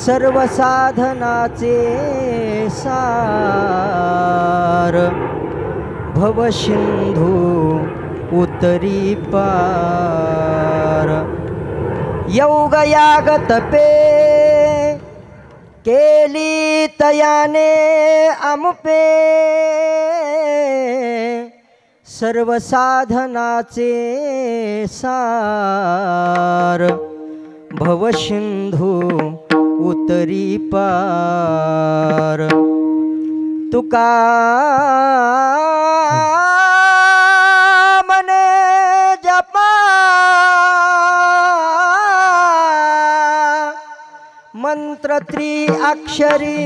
सर्व साधनाचे सार भवसिंधू उतरी पार योगयाग तपे केली तयाने अमुपे सर्व साधनाचे सार भवसिंधू उतरी पार तुका मने जपा मंत्र त्रिअक्षरी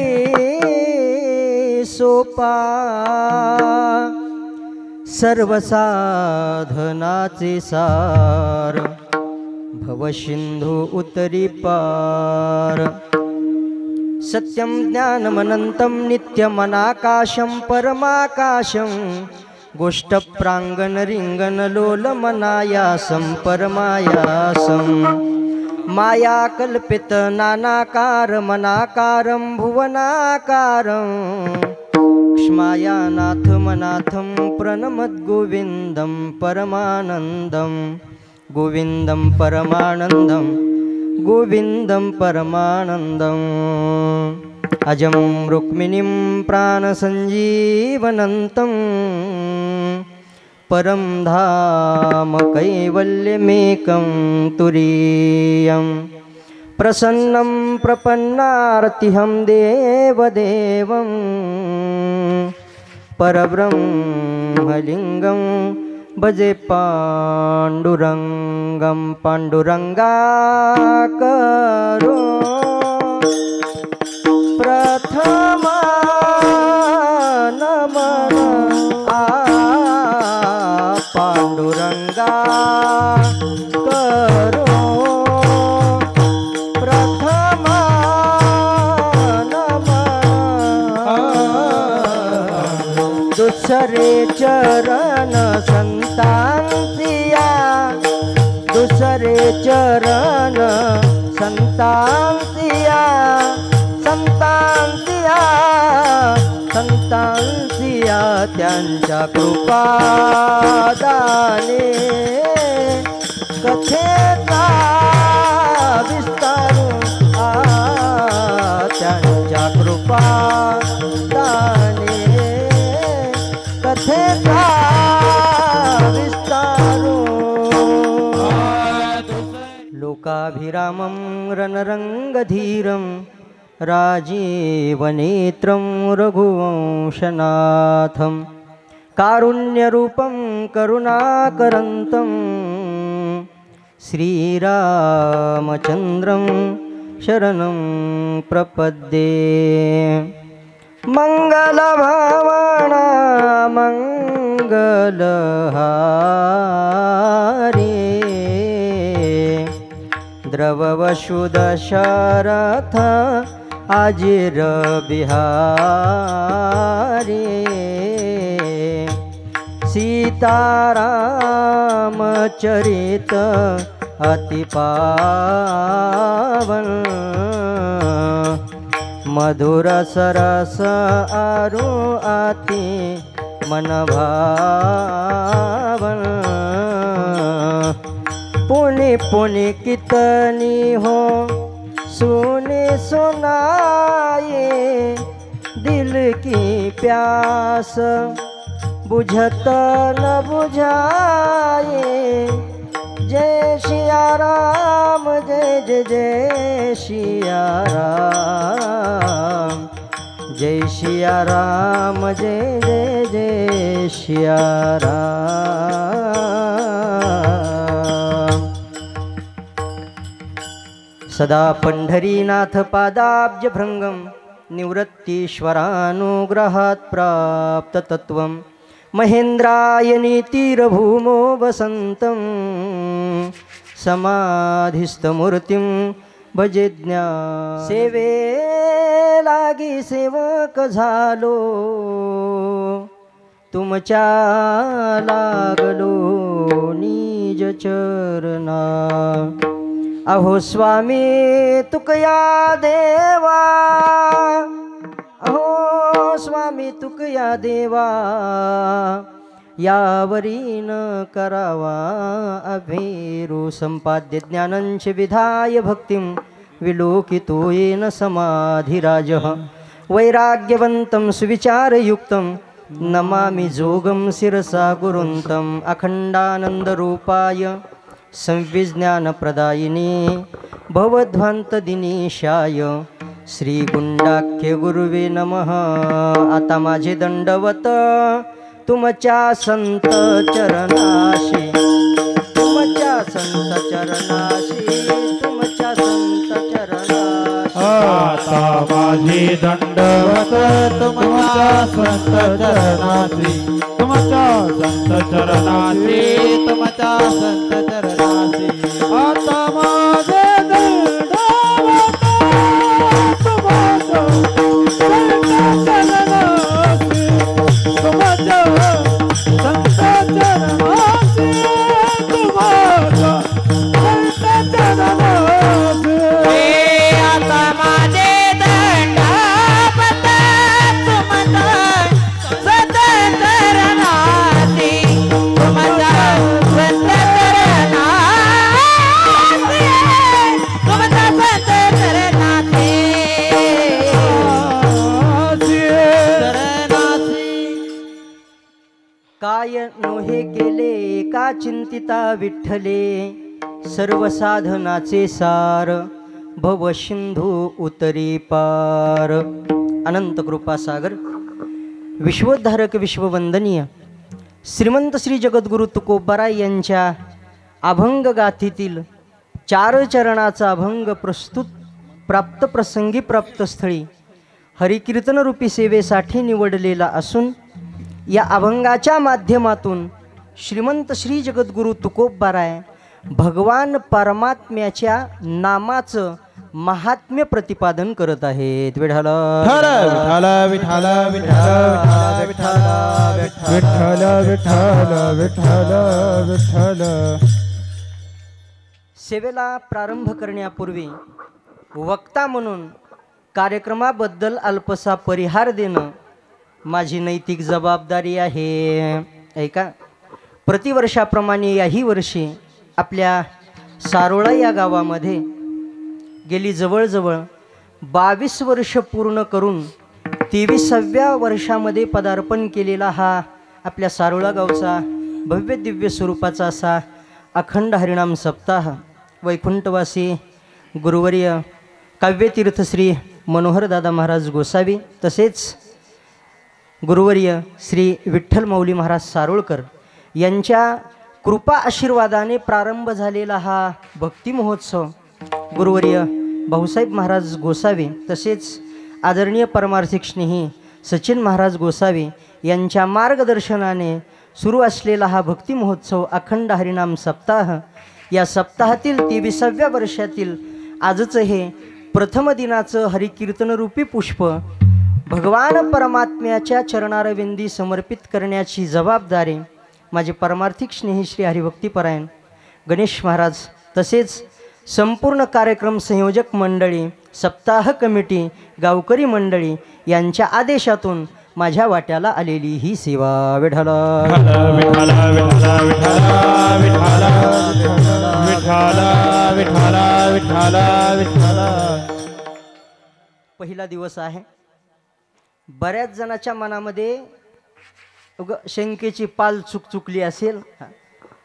सोपा सर्व साधनाचे सार भवसिंधू उतरी पार सत्यं ज्ञानमनन्तं नित्यमनाकाशं परमाकाशं गोष्ठप्राङ्गणरिङ्गणलोलमनायासं परमायासं मायाकल्पितनानाकारमनाकारं भुवनाकारं क्ष्मायानाथमनाथं प्रणमद्गोविन्दं परमानन्दं गोविन्दं परमानन्दं गोविन्दं परमानन्दम् अजं रुक्मिणीं प्राणसञ्जीवनन्तं परं धाम कैवल्यमेकं तुरीयं प्रसन्नं प्रपन्नार्तिहं देवदेवं परब्रह्मलिङ्गं भजे पाण्डुरङ्गं पाण्डुरङ्गाकरो प्रथम नमन पाण्डुरङ्गा करो प्रथम नमन दुसरे चरण संतांसिया दुसरे चरण संतांसिया संतांसिया संतांसिया त्यांच्या कृपादाने कथेचा विस्तार त्यांच्या कृपादाने कथेचा विस्तारो लोकाभिरामं रणरंगधीरं राजीवनेत्रं रघुवंशनाथं कारुण्यरूपं करुणाकरन्तं श्रीरामचन्द्रं शरणं प्रपद्ये मंगलभावना मंगलहारी द्रववशुदशरथ अजिर बिहारी सीतारामचरित अति पावन मधुर सरस आरु आति मन भावन पुनि पुनि कितनी हो सुने सुनाए दिल की प्यास बुझत न बुझाए जय सिया राम जय जय जय सिया राम जय सिया राम जय जय जय सिया राम सदा पंढरीनाथ पादाब्ज भृंगम निवृत्तीश्वरानुग्रहात् प्राप्त तत्वं महेन्द्रायणी तीरभूमो वसन्तं समाधिस्थमूर्तिं भजे ज्ञा सेवे लागी सेवक झालो तुमच्या लागलो निज चरणा अहो स्वामी तुकया देवा, अहो स्वामी तुकया देवा, यावरी न करावा अभेरू. संपाद्य ज्ञानंच विधाय भक्तिं विलोकितो येन समाधिराजः. वैराग्यवन्तं सुविचारयुक्तं नमामि जोगं शिरसा गुरुन्तं. अखण्डानन्दरूपाय संविज्ञानप्रदायिने भवध्वान्तदिनेशाय श्रीगुंडाख्य गुरुवे नमः. आता माझे दंडवत तुमच्या संत चरणाशी, तुमच्या संत चरणाशी, तुमच्या संत चरणाशी. आता माझे दंडवत तुमच्या संत चरणाशी, तुमच्या संत चरणाशी, तुमच्या संत चरणाशी. आता माझे दंडवत तुमच्या संत चरणाशी, तुमच्या संत चरणाशी, तुमच्या संत चरणाशी. आता माझे दंडवत तुमच्या संत चरणाशी, तुमच्या संत चरणाशी, तुमच्या संत चरणाशी. काय नोहे केले का चिंतिता विठ्ठले, सर्व साधनाचे सार भव सिंधू उतरी पार. अनंत कृपा सागर विश्वोद्धारक विश्ववंदनीय श्रीमंत श्री जगद्गुरु तुकोबाराय यांच्या अभंग गाथीतील 4 चरणाचा अभंग प्रस्तुत प्राप्त प्रसंगी प्राप्त स्थळी हरिकीर्तन रूपी सेवेसाठी निवडलेला असून या अभंगाच्या माध्यमातून श्रीमंत श्री जगद्गुरु तुकोबाराय भगवान परमात्म्याच्या नामाचं महात्म्य प्रतिपादन करत आहेत. विठ्ठल विठ्ठल विठ्ठल विठ्ठल विठ्ठल विठ्ठल विठ्ठल विठ्ठल. सेवेला प्रारंभ करण्यापूर्वी वक्ता म्हणून कार्यक्रमाबद्दल अल्पसा परिहार देणं माझी नैतिक जबाबदारी आहे. ऐका, प्रतिवर्षाप्रमाणे याही वर्षी आपल्या सारोळा या गावामध्ये गेली जवळजवळ 22 वर्ष पूर्ण करून 23व्या वर्षामध्ये पदार्पण केलेला हा आपल्या सारोळा गावचा भव्य दिव्य स्वरूपाचा असा अखंड हरिनाम सप्ताह वैकुंठवासी गुरुवर्य काव्यतीर्थ श्री मनोहरदादा महाराज गोसावी तसेच गुरुवर्य श्री विठ्ठल माऊली महाराज सारोळकर यांच्या कृपा आशीर्वादाने प्रारंभ झालेला हा भक्ती महोत्सव गुरुवर्य भाऊसाहेब महाराज गोसावी तसेच आदरणीय परमार्थिक स्नेही सचिन महाराज गोसावी यांच्या मार्गदर्शनाने सुरू असलेला हा भक्ती महोत्सव अखंड हरिनाम सप्ताह या सप्ताहातील 23व्या वर्षातील आजचं हे प्रथम दिनाचं हरिकीर्तनरूपी पुष्प भगवान परमात्म्याच्या चरणारविंदी समर्पित करण्याची जबाबदारी माझे परमार्थिक स्नेही श्री हरिभक्तीपरायण गणेश महाराज तसेच संपूर्ण कार्यक्रम संयोजक मंडळी सप्ताह कमिटी गावकरी मंडळी यांच्या आदेशातून माझ्या वाट्याला आलेली ही सेवा. विठ्ठल विठ्ठल विठ्ठल विठ्ठल विठ्ठल विठ्ठल विठ्ठल विठ्ठल. पहिला दिवस आहे. बऱ्याच जणाच्या मनामध्ये शंकेची पाल चुकली असेल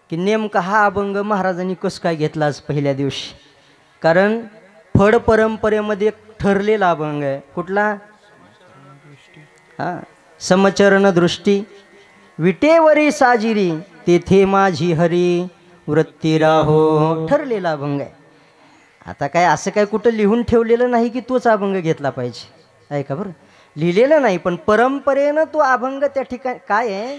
की नेमका हा अभंग महाराजांनी कसं काय घेतला आज पहिल्या दिवशी. कारण फड परंपरेमध्ये ठरलेला अभंग आहे. कुठला? समचरण दृष्टी विटेवरी साजिरी तेथे माझी हरी वृत्ती राहो ठरलेला अभंग आहे. आता काय असं काय कुठं लिहून ठेवलेलं नाही की तोच अभंग घेतला पाहिजे. ऐका बरं, लिहिलेलं नाही पण परंपरेनं तो अभंग त्या ठिकाणी काय आहे,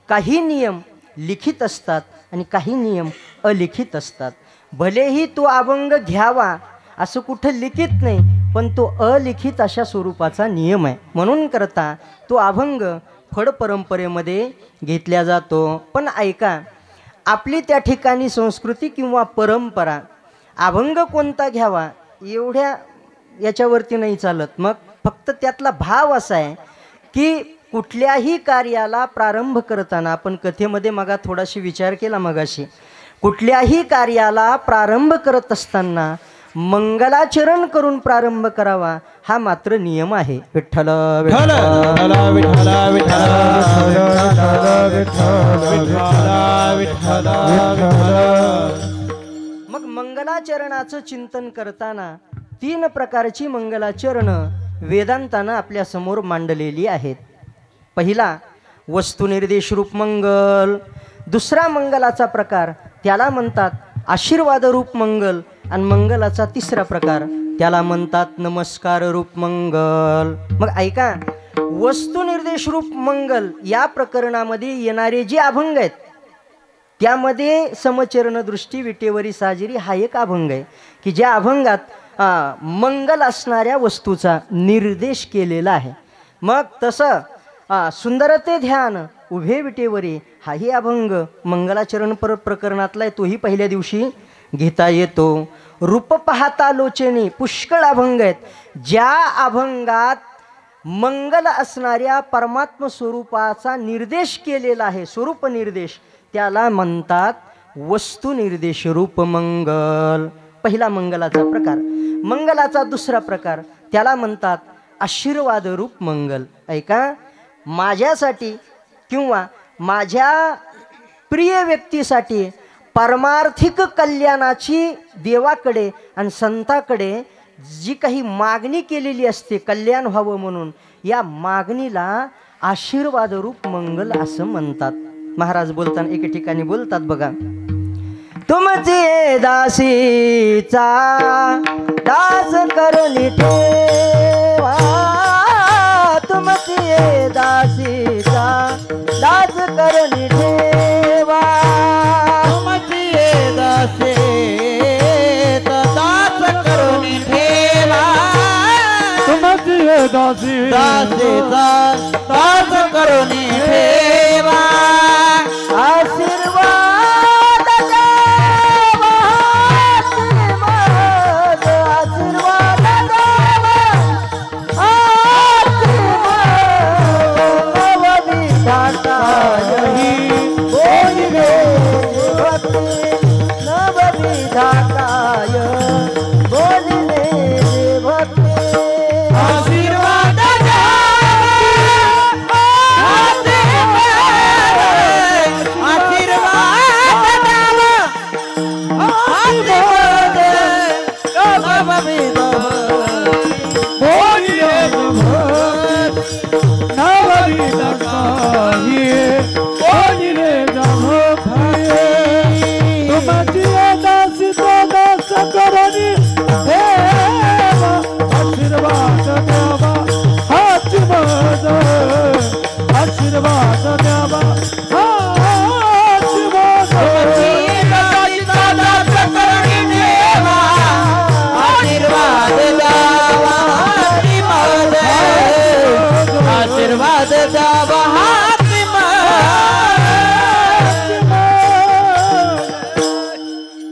काही नियम लिखित असतात आणि काही नियम अलिखित असतात. भलेही तो अभंग घ्यावा असं कुठं लिखित नाही पण तो अलिखित अशा स्वरूपाचा नियम आहे. म्हणून करता तो अभंग फड परंपरेमध्ये घेतला जातो. पण ऐका, आपली त्या ठिकाणी संस्कृती किंवा परंपरा अभंग कोणता घ्यावा एवढ्या याच्यावरती नाही चालत. मग फक्त त्यातला भाव असा आहे की कुठल्याही कार्याला प्रारंभ करताना आपण कथेमध्ये मगा थोडाशी विचार केला मगाशी, कुठल्याही कार्याला प्रारंभ करत असताना मंगलाचरण करून प्रारंभ करावा हा मात्र नियम आहे. विठ्ठल विठ्ठल विठ्ठल विठ्ठल विठ्ठल विठ्ठल. मग मंगलाचरणाचं चिंतन करताना 3 प्रकारची मंगलाचरण वेदांतानं आपल्या समोर मांडलेली आहेत. पहिला वस्तुनिर्देश रूप मंगल, दुसरा मंगलाचा प्रकार त्याला म्हणतात आशीर्वाद रूप मंगल, आणि मंगलाचा तिसरा प्रकार त्याला म्हणतात नमस्कार रूप मंगल. मग ऐका, वस्तुनिर्देश रूप मंगल या प्रकरणामध्ये येणारे जे अभंग आहेत त्यामध्ये समचरण दृष्टी विटेवरी साजिरी हा एक अभंग आहे की ज्या अभंगात मंगल असणाऱ्या वस्तूचा निर्देश केलेला आहे. मग तसं सुंदरते ध्यान उभे विटेवरी हाही अभंग मंगलाचरण प्रकरणातला आहे, तोही पहिल्या दिवशी घेता येतो. रूप पाहता लोचनी पुष्कळ अभंग आहेत. ज्या अभंगात मंगल असणाऱ्या परमात्म स्वरूपाचा निर्देश केलेला आहे, स्वरूप निर्देश, त्याला म्हणतात वस्तुनिर्देश रूप मंगल. पहिला मंगलाचा प्रकार. मंगलाचा दुसरा प्रकार त्याला म्हणतात आशीर्वाद रूप मंगल. ऐका, माझ्यासाठी किंवा माझ्या प्रिय व्यक्तीसाठी परमार्थिक कल्याणाची देवाकडे आणि संताकडे जी काही मागणी केलेली असते कल्याण व्हावं म्हणून, या मागणीला आशीर्वाद रूप मंगल असं म्हणतात. महाराज बोलताना एके ठिकाणी बोलतात बघा, तुमचे दासीचा दास करणी ठेवा, तुमचे दासीचा दास करणी ठेवा, तुमचे दासे दास करून ठेवा, तुमचे दासीचा दास करून ठेवा, आशीर्वाद द्यावा, आशीर्वाद, आशीर्वाद द्यावा, आशीर्वाद नवविधातायहि बोलिले भक्ती, नवविधाताय बोलिले भक्ती. आशीर्वाद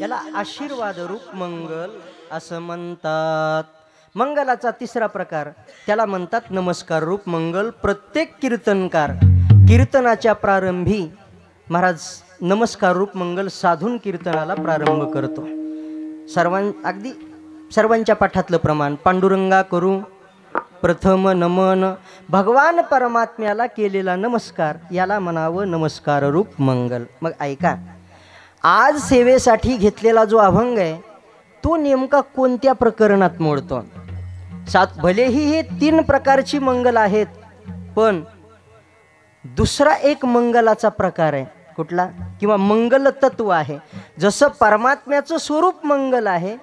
याला आशीर्वाद रूप मंगल असं म्हणतात. मंगलाचा तिसरा प्रकार त्याला म्हणतात नमस्कार रूप मंगल. प्रत्येक कीर्तनकार कीर्तनाच्या प्रारंभी महाराज नमस्कार रूप मंगल साधून कीर्तनाला प्रारंभ करतो. अगदी सर्वांच्या पाठातलं प्रमाण, पांडुरंगा करू प्रथम नमन, भगवान परमात्म्याला केलेला नमस्कार याला म्हणावं नमस्कार रूप मंगल. मग ऐका, आज सेवेसाठी घेतलेला जो अभंग आहे तो नेमका कोणत्या प्रकरणात मोडतो? भलेही हे 3 प्रकारची मंगल आहेत, पण दुसरा एक मंगलाचा प्रकार आहे. कुठला? किंवा मंगल तत्व आहे. जसं परमात्म्याचं स्वरूप मंगल आहे,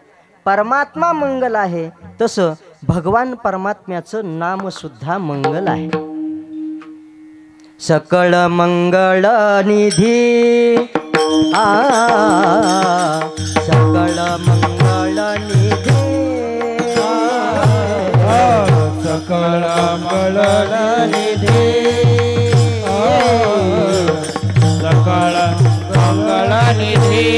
परमात्मा मंगल आहे, तसं भगवान परमात्म्याचं नाम सुद्धा मंगल आहे. सकळ मंगळ निधी सकळ मंगळ निधी, सकळ मंगळ निधी, सकळ मंगळ निधी,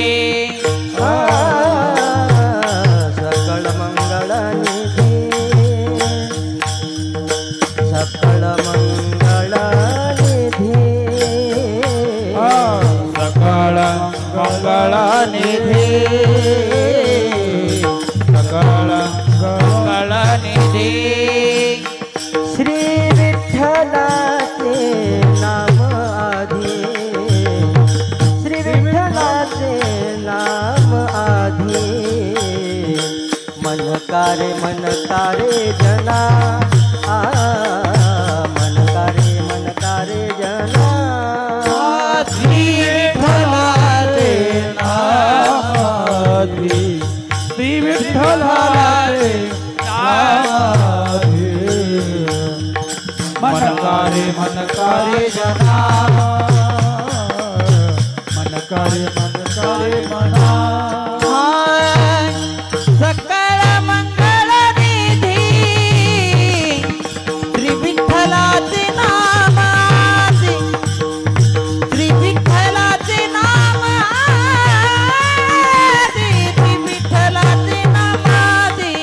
सकळ मंगळ निधी श्री विठ्ठलाचे नाम आधी श्री विठ्ठलाचे नाम आधी मनकारे जना मनकारे जना श्री विठ्ठलाचे नामाधी श्री विठ्ठलाचे नामाधी मनकारे जना मनकारे मना सकळ मंगळ निधी श्री विठ्ठलाचे नाम आधी श्री विठ्ठलाचे नाम आधी श्री विठ्ठलाचे नाम आधी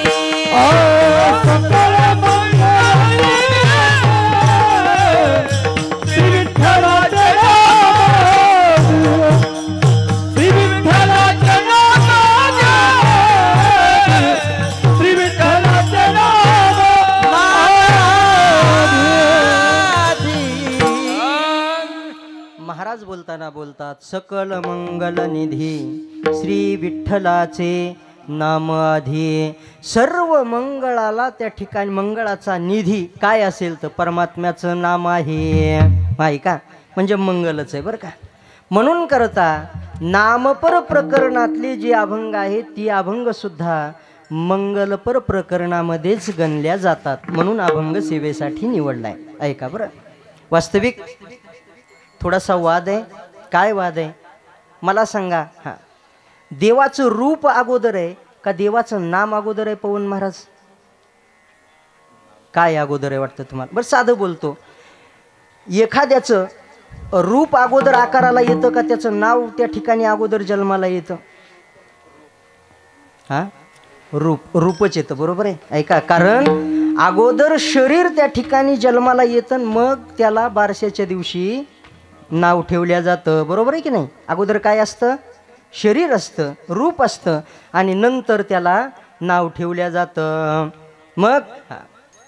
सकळ मंगळ श्री विठ्ठलाचे श्री विठ्ठलाचे श्री विठ्ठलाचे महाराज बोलताना बोलतात सकल मंगल निधी श्री विठ्ठलाचे नाम आधी सर्व मंगळाला त्या ठिकाणी मंगळाचा निधी काय असेल तर परमात्म्याचं नाम आहे का म्हणजे मंगलच आहे बरं का. म्हणून करता नामपर प्रकरणातले जे अभंग आहेत ती अभंग सुद्धा मंगलपर प्रकरणामध्येच गणल्या जातात म्हणून अभंग सेवेसाठी निवडलाय. ऐका बरं वास्तविक थोडासा वाद आहे. काय वाद आहे मला सांगा. हां देवाचं रूप अगोदर आहे का देवाचं नाम अगोदर आहे पवन महाराज? काय अगोदर आहे वाटतं तुम्हाला? बरं साधं बोलतो. एखाद्याचं रूप अगोदर आकाराला येतं का त्याचं नाव त्या ठिकाणी अगोदर जन्माला येतं? हां रूपच येतं बरोबर आहे. ऐका कारण अगोदर शरीर त्या ठिकाणी जन्माला येतं मग त्याला बारशाच्या दिवशी नाव ठेवल्या जातं बरोबर आहे की नाही. अगोदर काय असतं? शरीर असतं रूप असतं आणि नंतर त्याला नाव ठेवल्या जातं. मग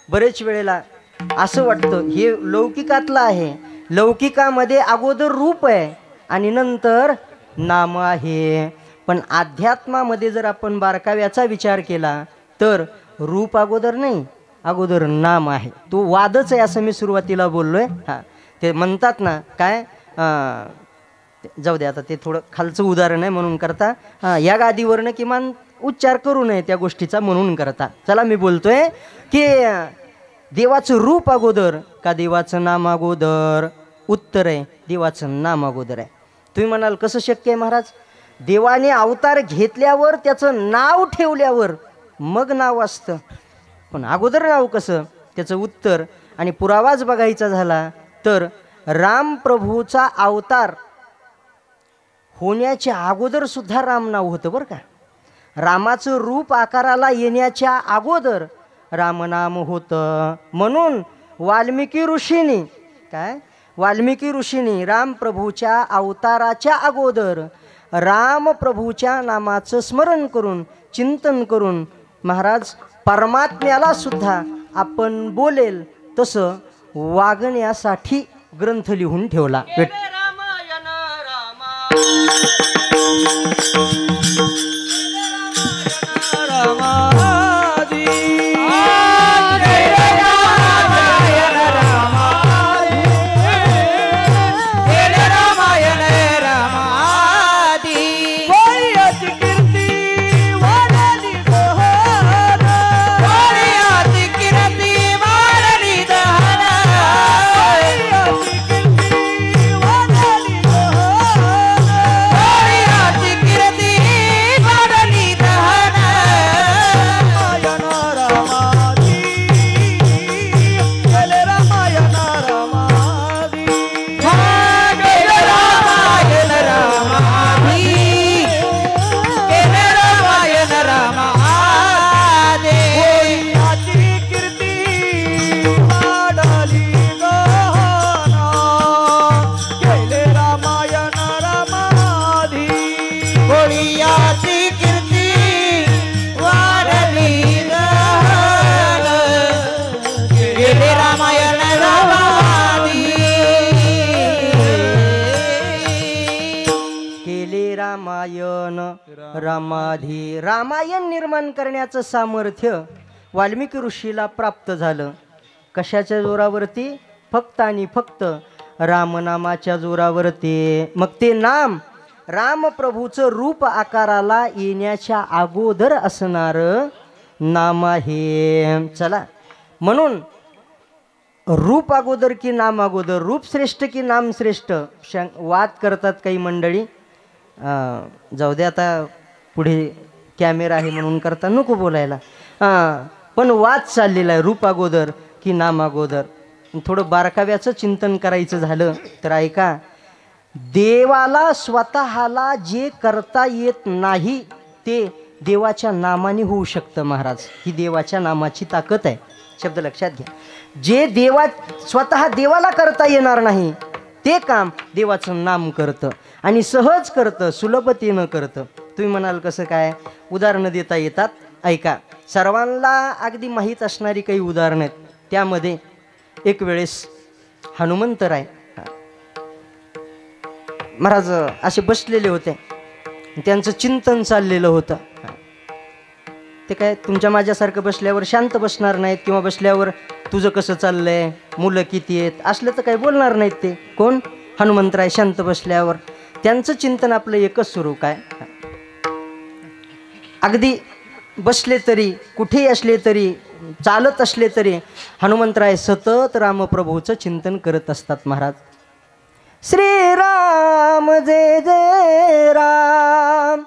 बरेच वेळेला असं वाटतं हे लौकिकातलं आहे. लौकिकामध्ये अगोदर रूप आहे आणि नंतर नाम आहे. पण अध्यात्मामध्ये जर आपण बारकाव्याचा विचार केला तर रूप अगोदर नाही अगोदर नाम आहे. तो वादच आहे असं मी सुरुवातीला बोललोय. हां ते म्हणतात ना काय जाऊ दे आता ते थोडं खालचं उदाहरण आहे म्हणून करता या गादीवरनं किमान उच्चार करू नये त्या गोष्टीचा म्हणून करता. चला मी बोलतोय की देवाचं रूप अगोदर का देवाचं नाम अगोदर? उत्तर आहे देवाचं नाम अगोदर आहे. तुम्ही म्हणाल कसं शक्य आहे महाराज? देवाने अवतार घेतल्यावर त्याचं नाव ठेवल्यावर मग नाव असतं पण अगोदर नाव कसं? त्याचं उत्तर आणि पुरावाच बघायचा झाला तर राम प्रभूचा अवतार होण्याच्या अगोदर सुद्धा राम नाव होतं बरं का. रामाचं रूप आकाराला येण्याच्या अगोदर रामनाम होतं. म्हणून वाल्मिकी ऋषींनी राम प्रभूच्या अवताराच्या अगोदर राम प्रभूच्या नामाचं स्मरण करून चिंतन करून महाराज परमात्म्याला सुद्धा आपण बोलेल तसं वागण्यासाठी ग्रंथ लिहून ठेवला. कीर्ती रामाधी. रामायण निर्माण करण्याचं सामर्थ्य वाल्मिकी ऋषीला प्राप्त झालं. कशाच्या जोरावरती? फक्त आणि फक्त रामनामाच्या जोरावरती. मग ते नाम रामप्रभूचं रूप आकाराला येण्याच्या अगोदर असणारं नाम आहे. चला, म्हणून रूप अगोदर की नाम अगोदर, रूप श्रेष्ठ की नाम श्रेष्ठ, वाद करतात काही मंडळी. जाऊ दे, आता पुढे कॅमेरा आहे म्हणून करता नको बोलायला. पण वाद चाललेला आहे, रूप अगोदर की नाम अगोदर. थोडं बारकाव्याचं चिंतन करायचं झालं तर ऐका. देवाला स्वतःला जे करता येत नाही ते देवाच्या नामाने होऊ शकतं महाराज. ही देवाच्या नामाची ताकद आहे, शब्द लक्षात घ्या. जे स्वतः देवाला करता येणार नाही ते काम देवाचं नाम करतं आणि सहज करतं, सुलभतेनं करतं. तुम्ही म्हणाल कसं काय? उदाहरणं देता येतात, ऐका. सर्वांना अगदी माहीत असणारी काही उदाहरणं आहेत. त्यामध्ये एक वेळेस हनुमंतराय महाराज असे बसलेले होते, त्यांचं चिंतन चाललेलं होतं. ते काय तुमच्या माझ्यासारखं बसल्यावर शांत बसणार नाहीत, किंवा बसल्यावर तुझं कसं चाललंय, मुलं किती आहेत, असलं तर काही बोलणार नाहीत. ते कोण? हनुमंतराय. शांत बसल्यावर त्यांचं चिंतन आपलं एकच सुरू. काय? अगदी बसले तरी, कुठेही असले तरी, चालत असले तरी हनुमंतराय सतत रामप्रभूचं चिंतन करत असतात महाराज. श्रीराम जय जय राम,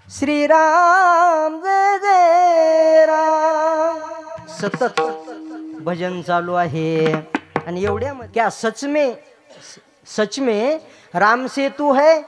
श्रीराम जय जय राम. सतत भजन चालू आहे. आणि एवढ्या क्या सच में राम सेतू है?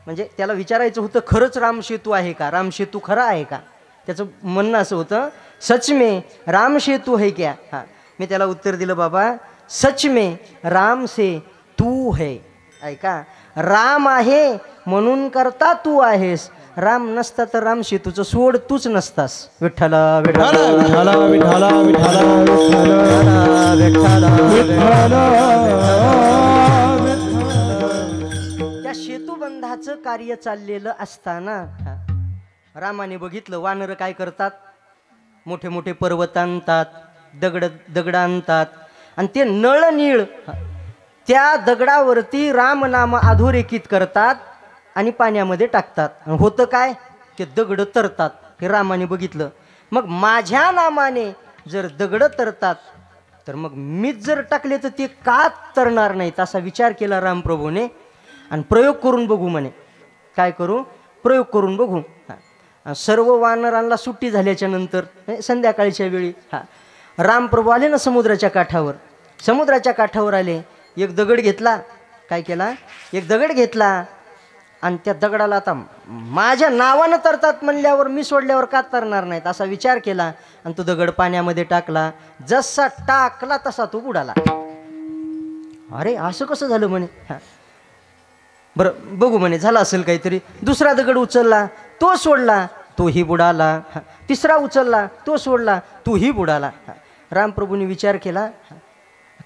म्हणजे त्याला विचारायचं होतं, खरंच राम सेतू आहे का? राम सेतू खरा आहे का? त्याचं म्हणणं असं होतं, सच में राम सेतू है क्या? हां, मी त्याला उत्तर दिलं, बाबा सच में राम से तू है. ऐका, राम आहे म्हणून करता तू आहेस. राम नसता तर राम सेतूचं सोड तूच नसतास. विठ्ठला विठ्ठला विठ्ठला विठ्ठला विठ्ठला विठ्ठला. त्या सेतुबंधाचं कार्य चाललेलं असताना रामाने बघितलं वानर काय करतात. मोठे मोठे पर्वत आणतात, दगड आणतात आणि ते नळनीळ त्या दगडावरती रामनाम अधोरेखित करतात आणि पाण्यामध्ये टाकतात. होतं काय? ते दगड तरतात. हे रामाने बघितलं. मग माझ्या नामाने जर दगड तरतात तर मग मीच जर टाकले तर ते का तरणार नाहीत, असा विचार केला रामप्रभूने. आणि प्रयोग करून बघू म्हणे. काय करू? प्रयोग करून बघू. सर्व वानरांना सुट्टी झाल्याच्या नंतर संध्याकाळच्या वेळी रामप्रभू आले ना समुद्राच्या काठावर. समुद्राच्या काठावर आले, एक दगड घेतला. काय केला? एक दगड घेतला आणि त्या दगडाला आता माझ्या नावानं तरतात म्हणल्यावर मी सोडल्यावर का तरणार नाहीत असा विचार केला आणि तो दगड पाण्यामध्ये टाकला. जसा टाकला तसा तो बुडाला. अरे असं कसं झालं म्हणे. बरं बघू म्हणे, झालं असेल काहीतरी. दुसरा दगड उचलला, तो सोडला, तोही बुडाला. तिसरा उचलला, तो सोडला, तोही बुडाला. रामप्रभूंनी विचार केला,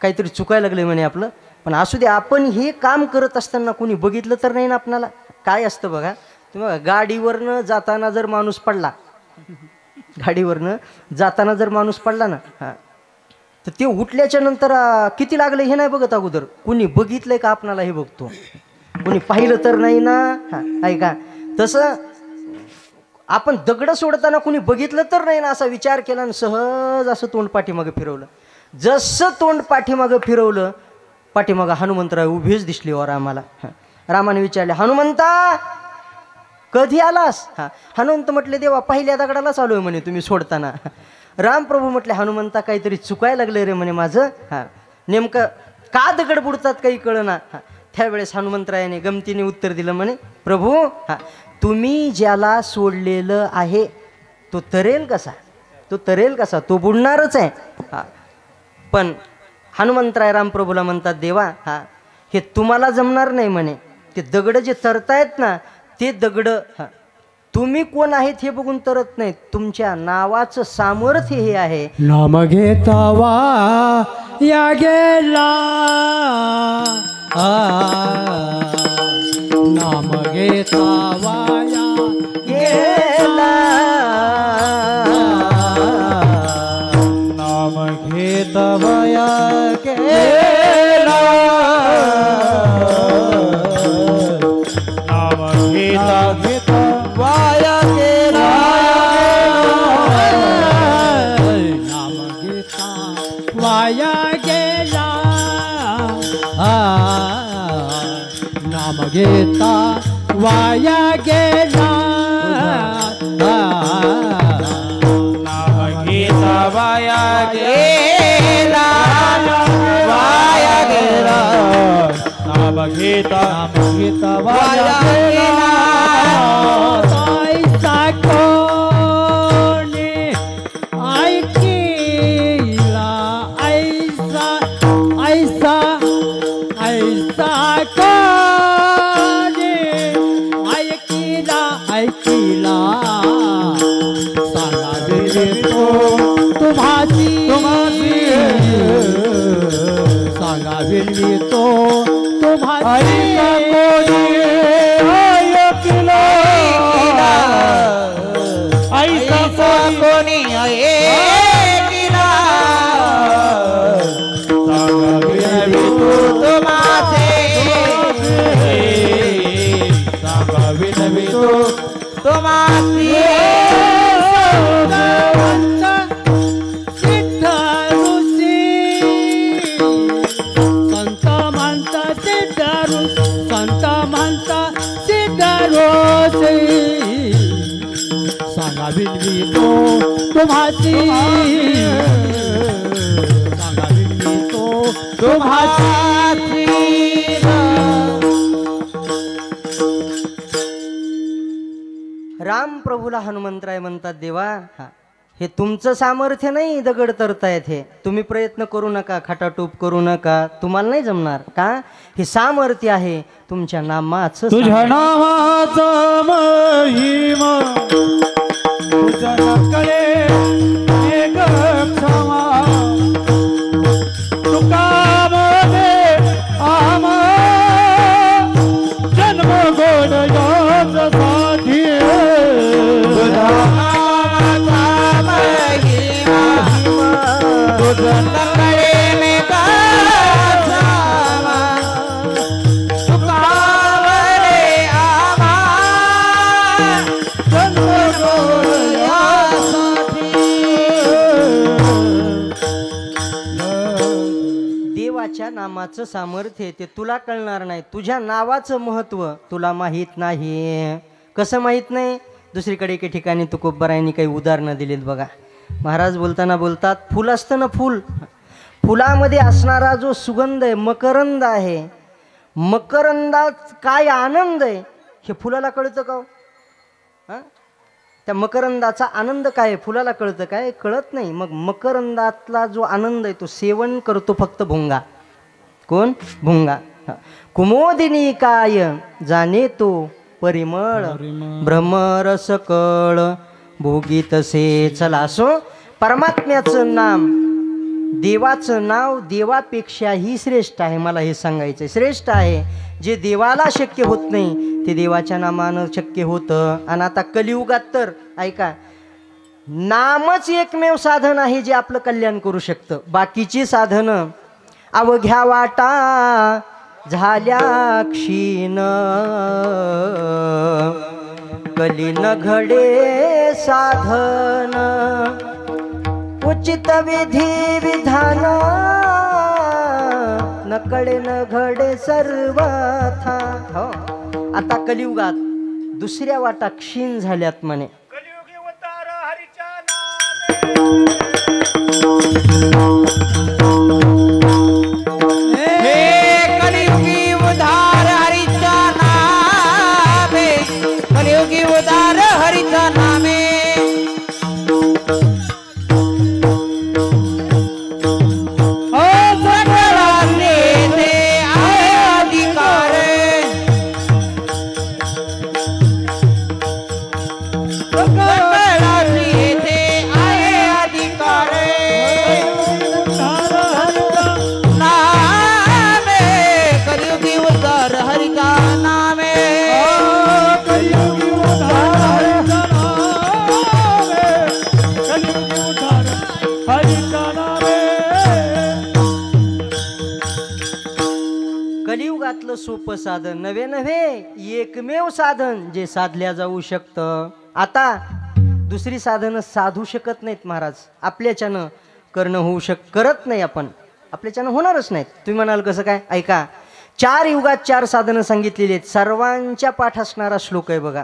काहीतरी चुकायला लागले म्हणे आपलं. पण असू दे, आपण हे काम करत असताना कोणी बघितलं तर नाही ना आपणाला. काय असतं बघा, तुम्ही बघा, गाडीवरनं जाताना जर माणूस पडला, गाडीवरनं जाताना जर माणूस पडला ना, तर ते उठल्याच्या नंतर किती लागलं हे नाही बघत अगोदर. कोणी बघितलंय का आपणाला हे बघतो. कोणी पाहिलं तर नाही ना. ऐका, तसं आपण दगड सोडताना कोणी बघितलं तर नाही ना असा विचार केला आणि सहज असं तोंड पाठीमागं फिरवलं. जसं तोंड पाठीमागं फिरवलं, पाठीमागं हनुमंतराय उभेच दिसले वर आम्हाला. रामाने विचारले, हनुमंता कधी आलास? हनुमंत म्हटले, देवा पहिल्या दगडाला चालू आहे म्हणे तुम्ही सोडताना. रामप्रभू म्हटले, हनुमंता काहीतरी चुकायला लागले रे म्हणे माझं. नेमकं का दगड बुडतात काही कळना. त्यावेळेस हनुमंतरायाने गमतीने उत्तर दिलं म्हणे, प्रभू तुम्ही ज्याला सोडलेलं आहे तो तरेल कसा? तो तरेल कसा? तो बुडणारच आहे. पण हनुमंतराय रामप्रभूला म्हणतात, देवा हे तुम्हाला जमणार नाही म्हणे. ते दगड जे तरतायत ना, ते दगड तुम्ही कोण आहेत हे बघून तरत नाहीत. तुमच्या नावाचं सामर्थ्य हे आहे. नाम घेतावा या गेला, नाम घेतावा घेता वाया गेला नाम घेता वाया गेला वाया गेला नाम घेता वाया गेला ऐसा कोणी ऐकिला ऐसा ऐसा ऐसा कोणी ऐकिला ऐकिला सांगा तो तुम्हाची सांगा तो तुम्हाची ऐसा कोणी ऐकिला तुम्हाची सांगावी तो तुम्हाची राम प्रभूला हनुमंतराय म्हणतात देवा हे तुमचं सामर्थ्य नाही दगड तरतायत हे तुम्ही प्रयत्न करू नका खटाटूप करू नका तुम्हाला नाही जमणार का हे सामर्थ्य आहे तुमच्या नामाचं तुझ्या नावाचा महिमा तुझ्या नकडे एक क्षमा तुकामध्ये आमा जन्म गोड यासाठी तुझ्या नावाचा महिमा तुझ्या नकडे एक क्षमा तुकामध्ये आमा जन्म गोड देवाच्या नामाचं सामर्थ्य ते तुला कळणार नाही तुझ्या नावाचं महत्त्व तुला माहीत नाही कसं माहीत नाही दुसरीकडे एके ठिकाणी तुकोबरायांनी काही उदाहरणं दिलीत बघा महाराज बोलताना बोलतात फुल असतं ना फुलामध्ये असणारा जो सुगंध आहे मकरंद आहे मकरंदात काय आनंद आहे हे फुलाला कळतं का हां त्या मकरंदाचा आनंद काय आहे फुलाला कळतं काय कळत नाही मग मकरंदातला जो आनंद आहे तो सेवन करतो फक्त भुंगा कोण भुंगा कुमोदिनी काय जाणे तो परिमळ भ्रमरस कळ भोगीत से चला सो परमात्म्याचं नाम देवाचं नाव देवापेक्षाही श्रेष्ठ आहे मला हे सांगायचं श्रेष्ठ आहे जे देवाला शक्य होत नाही ते देवाच्या नामानं शक्य होतं आणि आता कलियुगात तर ऐका नामच एकमेव साधन आहे जे आपलं कल्याण करू शकतं बाकीची साधनं अवघ्या वाटा झाल्या क्षीण कलीन घडे साधन उचित विधी विधान नकडे न घडे सर्वथा हो आता कलियुगात दुसऱ्या वाटा क्षीण झाल्यात म्हणे कलियुगी अवतार हरीच्या नामे हे कलियुगी उद्धार हरीच्या नामे कलियुगी उद्धार हरीच्या नामे कलियुगातलं सोपं साधन नव्हे नव्हे एकमेव साधन जे साधल्या जाऊ शकतं आता दुसरी साधनं साधू शकत नाहीत महाराज आपल्याच्यानं करणं होऊ करत नाही आपण आपल्याच्यानं होणारच नाहीत तुम्ही म्हणाल कसं काय ऐका 4 युगात 4 साधनं सांगितलेली आहेत. सर्वांच्या पाठ असणारा श्लोक आहे बघा.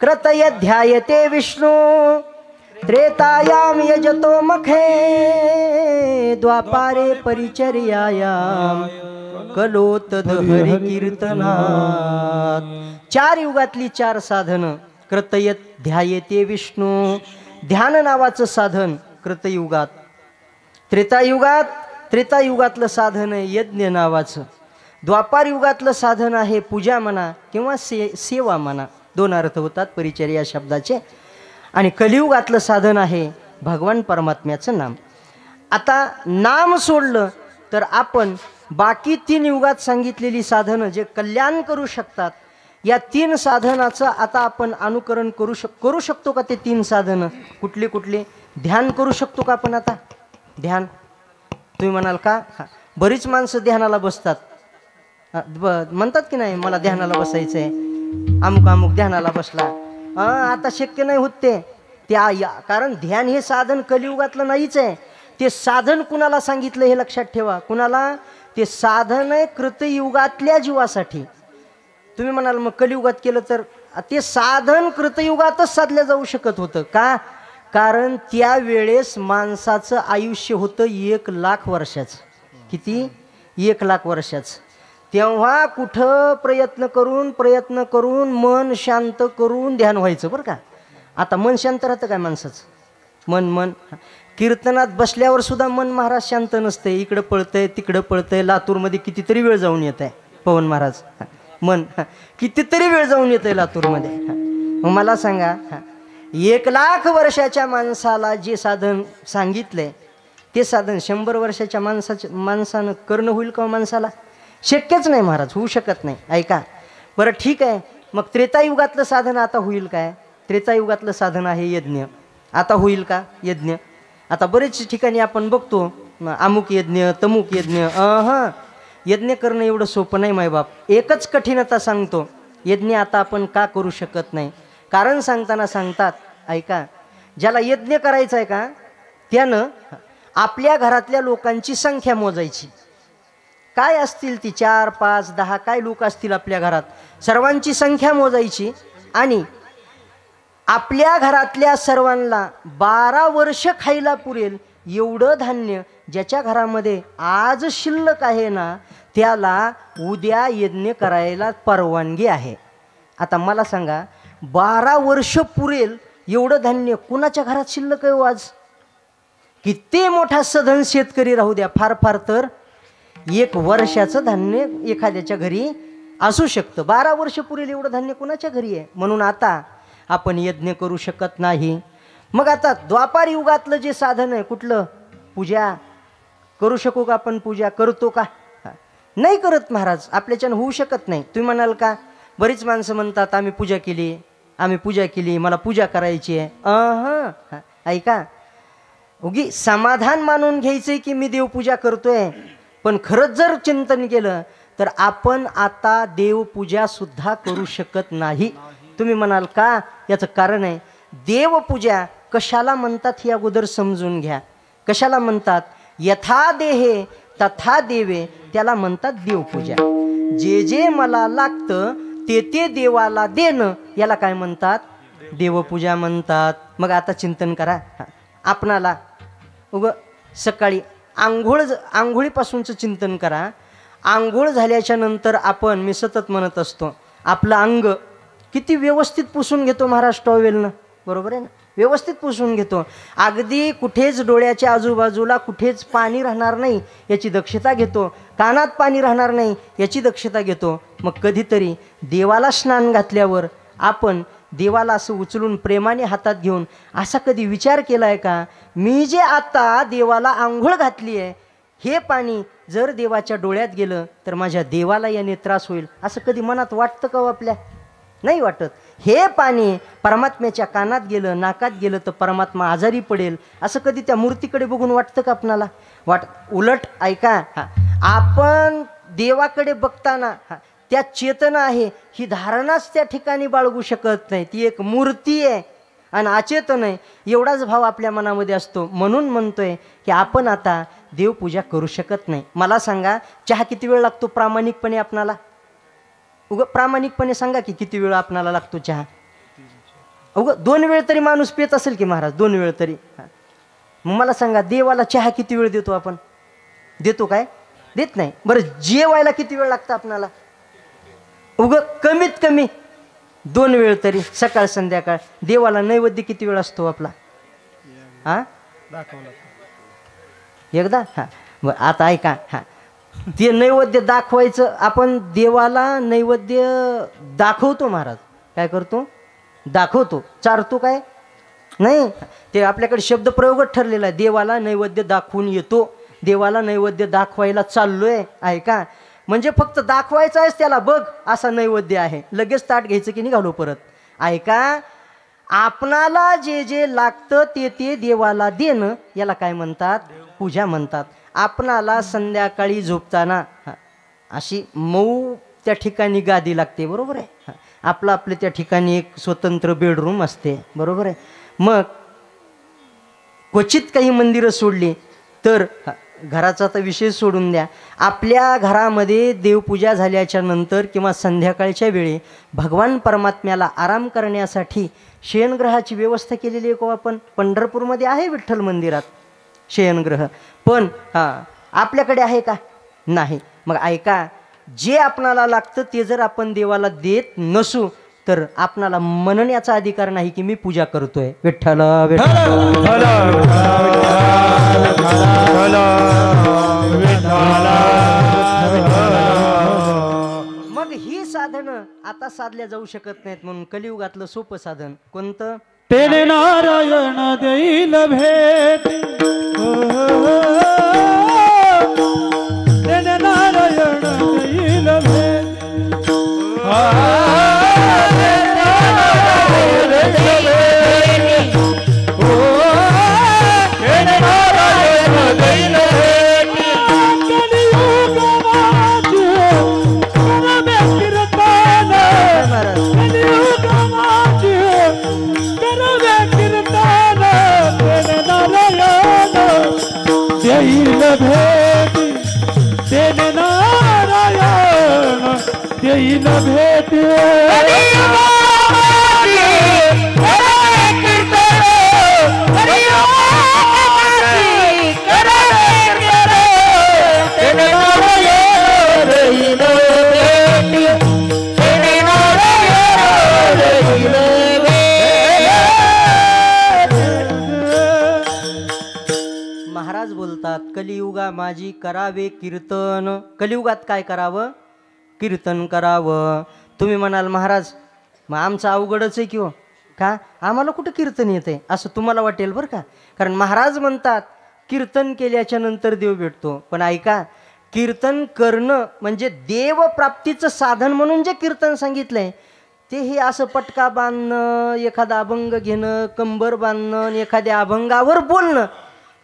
क्रतय ध्यायते विष्णू त्रेतायाम यजतो मखे द्वापारे परिचर्यायाम कलोत हरि कीर्तनात. 4 युगातली 4 साधनं. क्रतय ध्यायते विष्णू, ध्यान नावाचं साधन कृतयुगात. त्रेतायुगातलं साधन आहे यज्ञ नावाचं. द्वापार युगातलं साधन आहे पूजा म्हणा किंवा सेवा म्हणा, 2 अर्थ होतात परिचर्या शब्दाचे. आणि कलियुगातलं साधन आहे भगवान परमात्म्याचं नाम. आता नाम सोडलं तर आपण बाकी 3 युगात सांगितलेली साधनं जे कल्याण करू शकतात, या 3 साधनाचं आता आपण अनुकरण करू शकतो का? ते 3 साधनं कुठले कुठले? ध्यान करू शकतो का आपण? आता ध्यान तुम्ही म्हणाल का? बरीच माणसं ध्यानाला बसतात, म्हणतात की नाही मला ध्यानाला बसायचं आहे, अमुक अमुक ध्यानाला बसला. आता शक्य नाही होत ते. कारण ध्यान हे साधन कलियुगातलं नाहीच आहे. ते साधन कुणाला सांगितलं हे लक्षात ठेवा. कुणाला? ते साधन आहे कृतयुगातल्या जीवासाठी. तुम्ही म्हणाल मग कलियुगात केलं तर? ते साधन कृतयुगातच साधलं जाऊ शकत होतं का? कारण त्यावेळेस माणसाचं आयुष्य होतं 1,00,000 वर्षाचं. किती? 1,00,000 वर्षाचं. तेव्हा कुठं प्रयत्न करून मन शांत करून ध्यान व्हायचं बरं का. आता मन शांत राहतं काय माणसाचं? मन कीर्तनात बसल्यावर सुद्धा मन महाराज शांत नसते. इकडं पळतंय तिकडं पळतंय. लातूरमध्ये कितीतरी वेळ जाऊन येत आहे पवन महाराज. मन कितीतरी वेळ जाऊन येत आहे लातूरमध्ये. मग मला सांगा 1,00,000 वर्षाच्या माणसाला जे साधन सांगितलंय ते साधन 100 वर्षाच्या माणसानं करणं होईल का? माणसाला शक्यच नाही महाराज, होऊ शकत नाही. ऐका बरं ठीक आहे. मग त्रेतायुगातलं साधन आता होईल काय? त्रेतायुगातलं साधन आहे यज्ञ. आता होईल का यज्ञ? आता बरेच ठिकाणी आपण बघतो अमुक यज्ञ तमुक यज्ञ. यज्ञ करणं एवढं सोपं नाही मायबाप. एकच कठीणता सांगतो, यज्ञ आता आपण का करू शकत नाही. कारण सांगताना सांगतात ऐका, ज्याला यज्ञ करायचा आहे का त्यानं आपल्या घरातल्या लोकांची संख्या मोजायची. काय असतील ती 4, 5, 10 काय लोक असतील आपल्या घरात, सर्वांची संख्या मोजायची आणि आपल्या घरातल्या सर्वांना 12 वर्ष खायला पुरेल एवढं धान्य ज्याच्या घरामध्ये आज शिल्लक आहे ना त्याला उद्या यज्ञ करायला परवानगी आहे. आता मला सांगा 12 वर्ष पुरेल एवढं धान्य कुणाच्या घरात शिल्लक आहे आज? किती मोठा सधन शेतकरी राहू द्या, फार फार तर 1 वर्षाचं धान्य एखाद्याच्या घरी असू शकतं. 12 वर्ष पुरेल एवढं धान्य कुणाच्या घरी आहे? म्हणून आता आपण यज्ञ करू शकत नाही. मग आता द्वापार युगातलं जे साधन आहे कुठलं? पूजा. करू शकू का आपण? पूजा करतो का? नाही करत महाराज, आपल्याच्यानं होऊ शकत नाही. तुम्ही म्हणाल का? बरीच माणसं म्हणतात आम्ही पूजा केली, मला पूजा करायची आहे. ऐका, उगी समाधान मानून घ्यायचंय की मी देवपूजा करतोय, पण खरंच जर चिंतन केलं तर आपण आता देवपूजा सुद्धा करू शकत नाही. तुम्ही म्हणाल का? याचं कारण आहे, देवपूजा कशाला म्हणतात हे अगोदर समजून घ्या. कशाला म्हणतात? यथा देहे तथा देवे, त्याला म्हणतात देवपूजा. जे जे मला लागतं ते ते देवाला देणं याला काय म्हणतात? देवपूजा म्हणतात. मग आता चिंतन करा आपणाला. सकाळी आंघोळीपासूनचं चिंतन करा. आंघोळ झाल्याच्या नंतर आपण, मी सतत म्हणत असतो, आपलं अंग किती व्यवस्थित पुसून घेतो महाराज टॉवेलनं, बरोबर आहे ना? व्यवस्थित पुसून घेतो. अगदी कुठेच डोळ्याच्या आजूबाजूला कुठेच पाणी राहणार नाही याची दक्षता घेतो. कानात पाणी राहणार नाही याची दक्षता घेतो. मग कधीतरी देवाला स्नान घातल्यावर आपण देवाला असं उचलून प्रेमाने हातात घेऊन असा कधी विचार केला आहे का, मी जे आता देवाला आंघोळ घातली आहे हे पाणी जर देवाच्या डोळ्यात गेलं तर माझ्या देवाला याने त्रास होईल, असं कधी मनात वाटतं का आपल्या? नाही वाटत. हे पाणी परमात्म्याच्या कानात गेलं, नाकात गेलं तर परमात्मा आजारी पडेल, असं कधी त्या मूर्तीकडे बघून वाटतं का आपणाला? उलट ऐका, आपण देवाकडे बघताना त्या चेतना आहे ही धारणाच त्या ठिकाणी बाळगू शकत नाही. ती एक मूर्ती आहे आणि अचेतन आहे, एवढाच भाव आपल्या मनामध्ये असतो. म्हणून म्हणतोय की आपण आता देवपूजा करू शकत नाही. मला सांगा चहा किती वेळ लागतो प्रामाणिकपणे आपणाला? प्रामाणिकपणे सांगा की किती वेळ आपणाला लागतो चहा? 2 वेळ तरी माणूस पित असेल की महाराज, 2 वेळ तरी. मग मला सांगा देवाला चहा किती वेळ देतो आपण? देतो काय? देत नाही. बरं जेवायला किती वेळ लागतं आपणाला? कमीत कमी 2 वेळ तरी, सकाळ संध्याकाळ. देवाला नैवेद्य किती वेळ असतो आपला? एकदा. बरं आता ऐका. ते नैवेद्य दाखवायचं, आपण देवाला नैवेद्य दाखवतो महाराज. काय करतो? दाखवतो. चारतो काय? नाही. ते आपल्याकडे शब्द प्रयोगच ठरलेला आहे. देवाला नैवेद्य दाखवून येतो, देवाला नैवेद्य दाखवायला चाललोय. ऐका, म्हणजे फक्त दाखवायचं आहेस त्याला, बघ असा नैवेद्य आहे, लगेच ताट घ्यायचं की निघालो परत. ऐका, आपणाला जे जे लागतं ते देवाला देणं, याला काय म्हणतात? पूजा म्हणतात. आपणाला संध्याकाळी झोपताना अशी मऊ त्या ठिकाणी गादी लागते, बरोबर आहे. आपलं त्या ठिकाणी एक स्वतंत्र बेडरूम असते, बरोबर आहे. मग क्वचित काही मंदिरं सोडली तर, घराचा तर विषय सोडून द्या, आपल्या घरामध्ये देवपूजा झाल्याच्या नंतर किंवा संध्याकाळच्या वेळी भगवान परमात्म्याला आराम करण्यासाठी शयनगृहाची व्यवस्था केलेली आहे का आपण? पंढरपूरमध्ये आहे विठ्ठल मंदिरात शयनगृह, पण आपल्याकडे आहे का? नाही. मग ऐका, जे आपणाला लागतं ते जर आपण देवाला देत नसू तर आपणाला म्हणण्याचा अधिकार नाही की मी पूजा करतोय. विठ्ठल मग ही साधनं आता साधल्या जाऊ शकत नाहीत, म्हणून कलियुगातलं सोपं साधन कोणतं? तेने नारायण देईल भेट, तेने नारायण देईल भेट, देईल भेट, तेने नारायण देईल भेट. महाराज बोलतात, कलियुगा माझी करावे कीर्तन. कलियुगात काय करावं? कीर्तन करावं. तुम्ही म्हणाल महाराज मग आमचं अवघडच आहे की हो, का आम्हाला कुठं कीर्तन येते असं तुम्हाला वाटेल बरं का. कारण महाराज म्हणतात कीर्तन केल्याच्या नंतर देव भेटतो. पण ऐका, कीर्तन करणं म्हणजे देवप्राप्तीचं साधन म्हणून जे कीर्तन सांगितलंय ते हे असं पटका बांधणं, एखादा अभंग घेणं, कंबर बांधणं, एखाद्या अभंगावर बोलणं,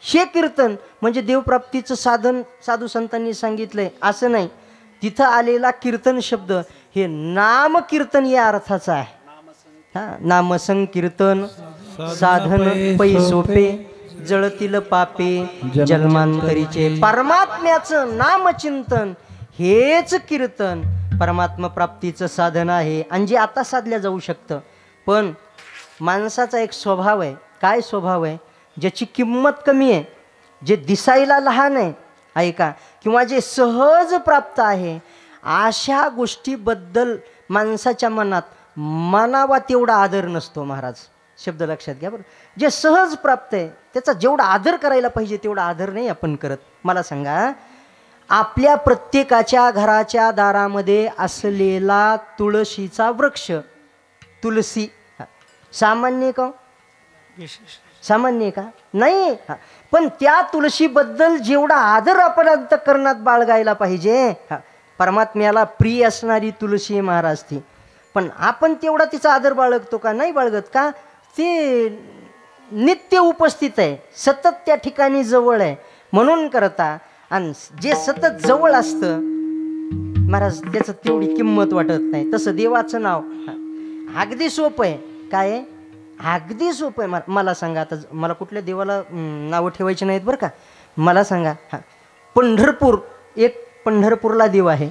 हे कीर्तन म्हणजे देवप्राप्तीचं साधन साधू संतांनी सांगितलंय असं नाही. तिथं आलेला कीर्तन शब्द हे नाम कीर्तन या अर्थाचा आहे. नाम संकीर्तन साधन पै सोपे, जळतील पापे जन्मांतरीचे. परमात्म्याचं नामचिंतन हेच कीर्तन परमात्मा प्राप्तीचं साधन आहे, आणि जे आता साधल्या जाऊ शकतं. पण माणसाचा एक स्वभाव आहे. काय स्वभाव आहे? ज्याची किंमत कमी आहे, जे दिसायला लहान आहे, ऐका, किंवा जे सहज प्राप्त आहे, अशा गोष्टीबद्दल माणसाच्या मनात मानावा तेवढा आदर नसतो. महाराज शब्द लक्षात घ्या बरं. जे सहज प्राप्त आहे त्याचा जेवढा आदर करायला पाहिजे तेवढा आदर नाही आपण करत. मला सांगा, आपल्या प्रत्येकाच्या घराच्या दारामध्ये असलेला तुळशीचा वृक्ष, तुलसी सामान्य का? सामान्य का? नाही. पण त्या तुळशीबद्दल जेवढा आदर आपण अंतःकरणात बाळगायला पाहिजे, परमात्म्याला प्रिय असणारी तुळशी आहे महाराज ती, पण आपण तेवढा तिचा आदर बाळगतो का? नाही बाळगत. का? ते नित्य उपस्थित आहे, सतत त्या ठिकाणी जवळ आहे म्हणून करता. आणि जे सतत जवळ असतं महाराज त्याचं तेवढी किंमत वाटत नाही. तसं देवाचं नाव अगदी सोपं आहे. काय आहे? अगदी सोपं आहे. मला सांगा, आता मला कुठल्या देवाला नावं ठेवायची नाहीत बरं का, मला सांगा हां, पंढरपूर एक पंढरपूरला देव आहे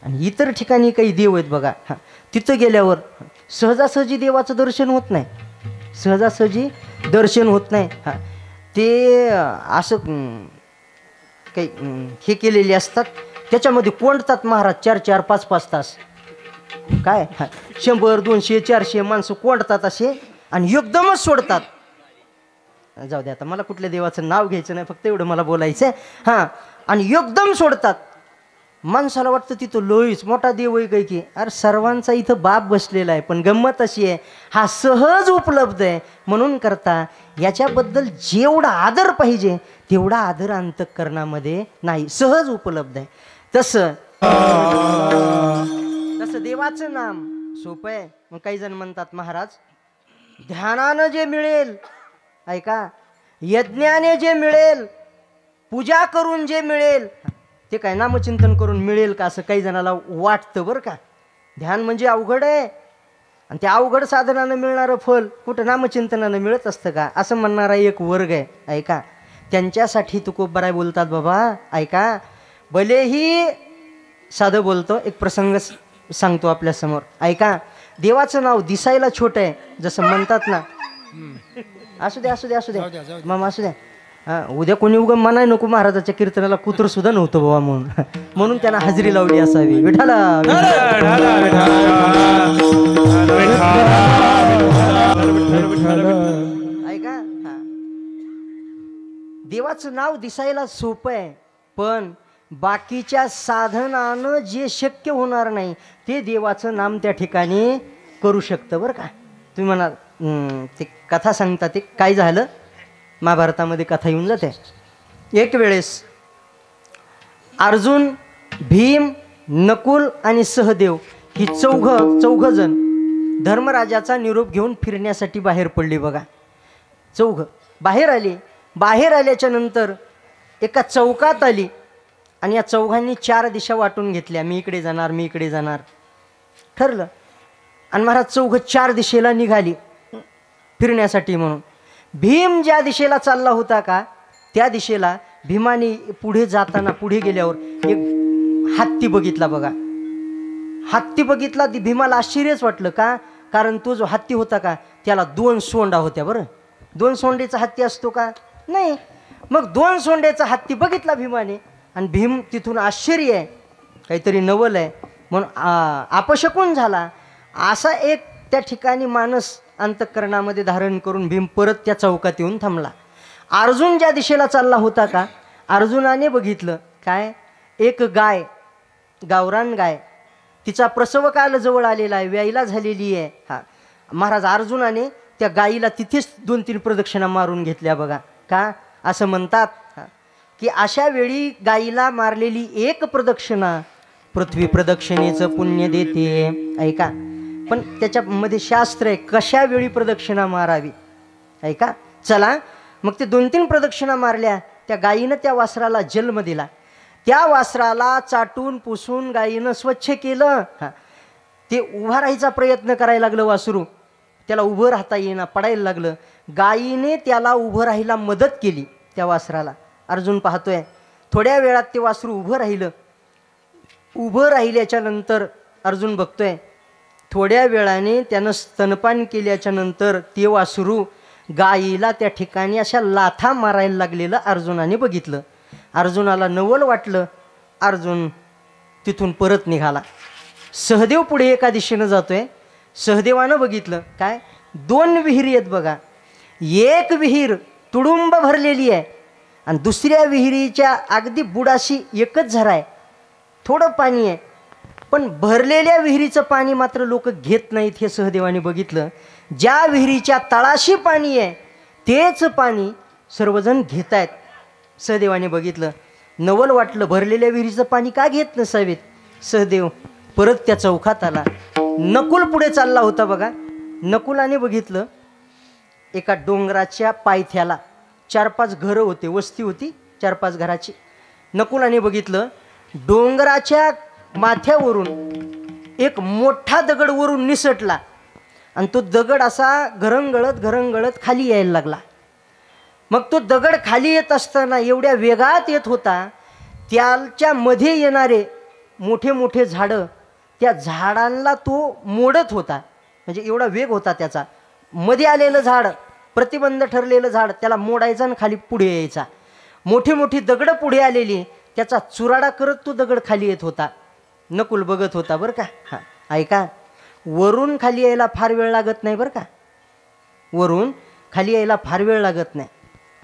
आणि इतर ठिकाणी काही देव आहेत बघा. हां, तिथं गेल्यावर सहजासहजी देवाचं दर्शन होत नाही, सहजासहजी दर्शन होत नाही. हां, ते असं काही हे केलेले असतात, त्याच्यामध्ये कोंडतात महाराज 4-4, 5-5 तास. काय 100, 200, 400 माणसं कोंडतात असे आणि एकदमच सोडतात. जाऊ दे, आता मला कुठल्या देवाचं नाव घ्यायचं नाही, फक्त एवढं मला बोलायचं आहे. हां, आणि एकदम सोडतात. माणसाला वाटतं तिथं लोईच मोठा देव आहे काय की. अरे सर्वांचा इथं बाप बसलेला आहे, पण गंमत अशी आहे हा सहज उपलब्ध आहे म्हणून करता. याच्याबद्दल जेवढा आदर पाहिजे तेवढा आदर अंतःकरणामध्ये नाही, सहज उपलब्ध आहे. तसं देवाचं नाम सोपं आहे. मग काही जण म्हणतात महाराज ध्यानानं जे मिळेल, ऐका, यज्ञाने जे मिळेल, पूजा करून जे मिळेल ते काय नामचिंतन करून मिळेल का, असं काही जणाला वाटतं बरं का. ध्यान म्हणजे अवघड आहे आणि त्या अवघड साधनानं मिळणारं फल कुठं नामचिंतनानं मिळत असतं का, असं म्हणणारा एक वर्ग आहे. ऐका, त्यांच्यासाठी तुकोबाराय बोलतात बाबा, ऐका, भलेही साधं बोलतो, एक प्रसंग सांगतो आपल्यासमोर. ऐका, देवाचं नाव दिसायला छोटं आहे जसं म्हणतात ना. असू द्या असू द्या असू द्या मामा, असू द्या. उद्या कोणी उगा म्हणाय नको महाराजाच्या कीर्तनाला कुत्र सुद्धा नव्हतं बाबा म्हणून त्यांना हजेरी लावली असावी. विठाला ऐका, देवाचं नाव दिसायला सोपं आहे, पण बाकीच्या साधनानं जे शक्य होणार नाही ते देवाचं नाम त्या ठिकाणी करू शकतं बरं का. तुम्ही म्हणा ते कथा सांगता, ते काय झालं महाभारतामध्ये कथा येऊन जाते. एक वेळेस अर्जुन, भीम, नकुल आणि सहदेव ही चौघ जण धर्मराजाचा निरोप घेऊन फिरण्यासाठी बाहेर पडली बघा. चौघ बाहेर आले. बाहेर आल्याच्या नंतर एका चौकात आली आणि या चौघांनी 4 दिशा वाटून घेतल्या. मी इकडे जाणार, मी इकडे जाणार ठरलं. आणि महाराज चौघ 4 दिशेला निघाली फिरण्यासाठी म्हणून. भीम ज्या दिशेला चालला होता का त्या दिशेला भीमाने पुढे जाताना, पुढे गेल्यावर एक हत्ती बघितला बघा. हत्ती बघितला, ती भीमाला आश्चर्यच वाटलं का, कारण तो जो हत्ती होता का त्याला 2 सोंडा होत्या. बरं, 2 सोंडेचा हत्ती असतो का, नाही. मग 2 सोंडेचा हत्ती बघितला भीमाने आणि भीम तिथून आश्चर्य आहे, काहीतरी नवल आहे म्हणून अपशकुन झाला. असा एक त्या ठिकाणी मानस अंतःकरणामध्ये धारण करून भीम परत त्या चौकात येऊन थांबला. अर्जुन ज्या दिशेला चालला होता का, अर्जुनाने बघितलं काय, एक गाय, गावरान गाय, तिचा प्रसव काल जवळ आलेला आहे, व्यायला झालेली आहे. हा महाराज अर्जुनाने त्या गायीला तिथेच 2-3 प्रदक्षिणा मारून घेतल्या बघा. का असं म्हणतात की अशा वेळी गायीला मारलेली 1 प्रदक्षिणा पृथ्वी प्रदक्षिणेचं पुण्य देते. ऐका, पण त्याच्यामध्ये शास्त्र आहे कशा वेळी प्रदक्षिणा मारावी. ऐका, चला मग ते 2-3 प्रदक्षिणा मारल्या. त्या गायीनं त्या वासराला जन्म दिला. त्या वासराला चाटून पुसून गायीनं स्वच्छ केलं. ते उभा राहायचा प्रयत्न करायला लागलं वासरू, त्याला उभं राहता येईना, पडायला लागलं. गायीने त्याला उभं राहायला मदत केली त्या वासराला. अर्जुन पाहतोय, थोड्या वेळात ते वासरू उभं राहिलं. उभं राहिल्याच्या नंतर अर्जुन बघतोय, थोड्या वेळाने त्यानं स्तनपान केल्याच्या नंतर ते वासरू गायीला त्या ठिकाणी अशा लाथा मारायला लागलेलं अर्जुनाने बघितलं. अर्जुनाला नवल वाटलं. अर्जुन तिथून परत निघाला. सहदेव पुढे एका दिशेनं जातोय. सहदेवानं बघितलं काय, 2 विहिरी आहेत बघा. एक विहीर तुडुंब भरलेली आहे आणि दुसऱ्या विहिरीच्या अगदी बुडाशी एकच झरा आहे, थोडं पाणी आहे. पण भरलेल्या विहिरीचं पाणी मात्र लोक घेत नाहीत हे सहदेवाने बघितलं. ज्या विहिरीच्या तळाशी पाणी आहे तेच पाणी सर्वजण घेत आहेत. सहदेवाने बघितलं, नवल वाटलं, भरलेल्या विहिरीचं पाणी का घेत नसावेत. सहदेव परत त्या चौकात आला. नकुल पुढे चालला होता बघा. नकुलाने बघितलं, एका डोंगराच्या पायथ्याला 4-5 घरं होते, वस्ती होती 4-5 घराची. नकुलाने बघितलं, डोंगराच्या माथ्यावरून एक मोठा दगड वरून निसटला आणि तो दगड असा घरंगळत खाली यायला लागला. मग तो दगड खाली येत असताना एवढ्या वेगात येत होता, त्याच्या मध्ये येणारे मोठे मोठे झाडं, त्या झाडांना तो मोडत होता. म्हणजे एवढा वेग होता त्याचा. मध्ये आलेलं झाड, प्रतिबंध ठरलेलं झाड, त्याला मोडायचं आणि खाली पुढे यायचा. मोठी मोठी दगडं पुढे आलेली, त्याचा चुराडा करत तो दगड खाली येत होता. नकुल बघत होता बरं का. हां ऐका, वरून खाली यायला फार वेळ लागत नाही बरं का. वरून खाली यायला फार वेळ लागत नाही.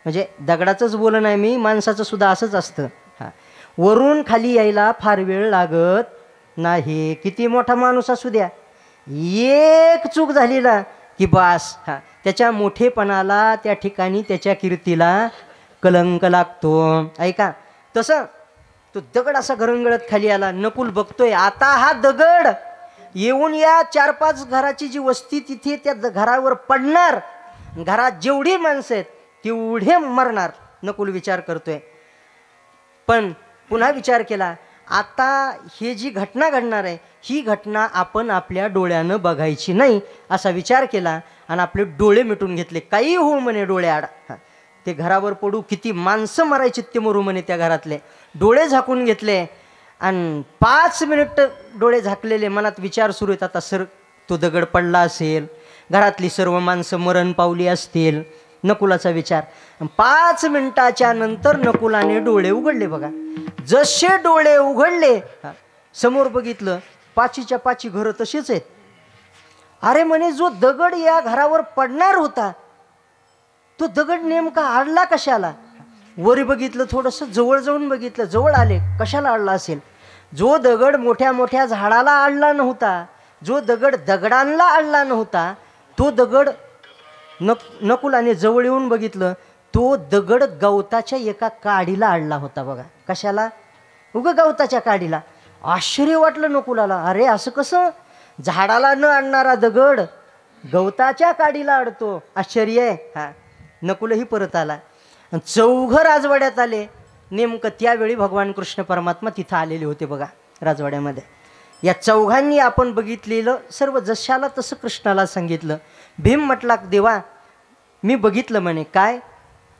म्हणजे दगडाचंच बोलणं आहे मी, माणसाचं सुद्धा असंच असतं. हां, वरून खाली यायला फार वेळ लागत नाही. किती मोठा माणूस असू द्या, एक चूक झाली ना की बास, हां, त्याच्या मोठेपणाला, त्या ठिकाणी त्याच्या कीर्तीला कलंक लागतो. ऐका, तसं तो दगड असा घरंगळत खाली आला. नकुल बघतोय आता हा दगड येऊन या 4-5 घराची जी वस्ती तिथे त्या घरावर पडणार, घरात जेवढी माणसं आहेत तेवढे मरणार. नकुल विचार करतोय. पण पुन्हा विचार केला, आता हे जी घटना घडणार आहे ही घटना आपण आपल्या डोळ्यानं बघायची नाही, असा विचार केला आणि आपले डोळे मिटून घेतले. काही हो म्हणे डोळे आड, ते घरावर पडू, किती माणसं मरायची ते मरू म्हणे त्या घरातले. डोळे झाकून घेतले आणि 5 मिनिट डोळे झाकलेले, मनात विचार सुरू आहेत. आता तो दगड पडला असेल, घरातली सर्व माणसं मरण पावली असतील, नकुलाचा विचार. 5 मिनिटाच्या नंतर नकुलाने डोळे उघडले. बघा, जसे डोळे उघडले, समोर बघितलं 5च्या 5 घरं तशीच आहेत. अरे म्हणे, जो दगड या घरावर पडणार होता तो दगड नेमका आडला कशाला? वरी बघितलं, थोडंसं जवळ जाऊन बघितलं, जवळ आले, कशाला आडला असेल? जो दगड मोठ्या मोठ्या झाडाला आडला नव्हता, जो दगड दगडांना आडला नव्हता, तो दगड नकुलाने जवळ येऊन बघितलं, तो दगड गवताच्या एका काडीला आडला होता. बघा, कशाला? गवताच्या काडीला. आश्चर्य वाटलं नकुलाला. अरे असं कसं? झाडाला न आणणारा दगड गवताच्या काडीला अडतो, आश्चर्य आहे. हा, नकुलही परत आला. 4 राजवाड्यात आले. नेमकं त्यावेळी भगवान कृष्ण परमात्मा तिथं आलेले होते बघा राजवाड्यामध्ये. या 4 आपण बघितलेलं सर्व जशाला तसं कृष्णाला सांगितलं. भीम म्हटला, देवा मी बघितलं म्हणे. काय?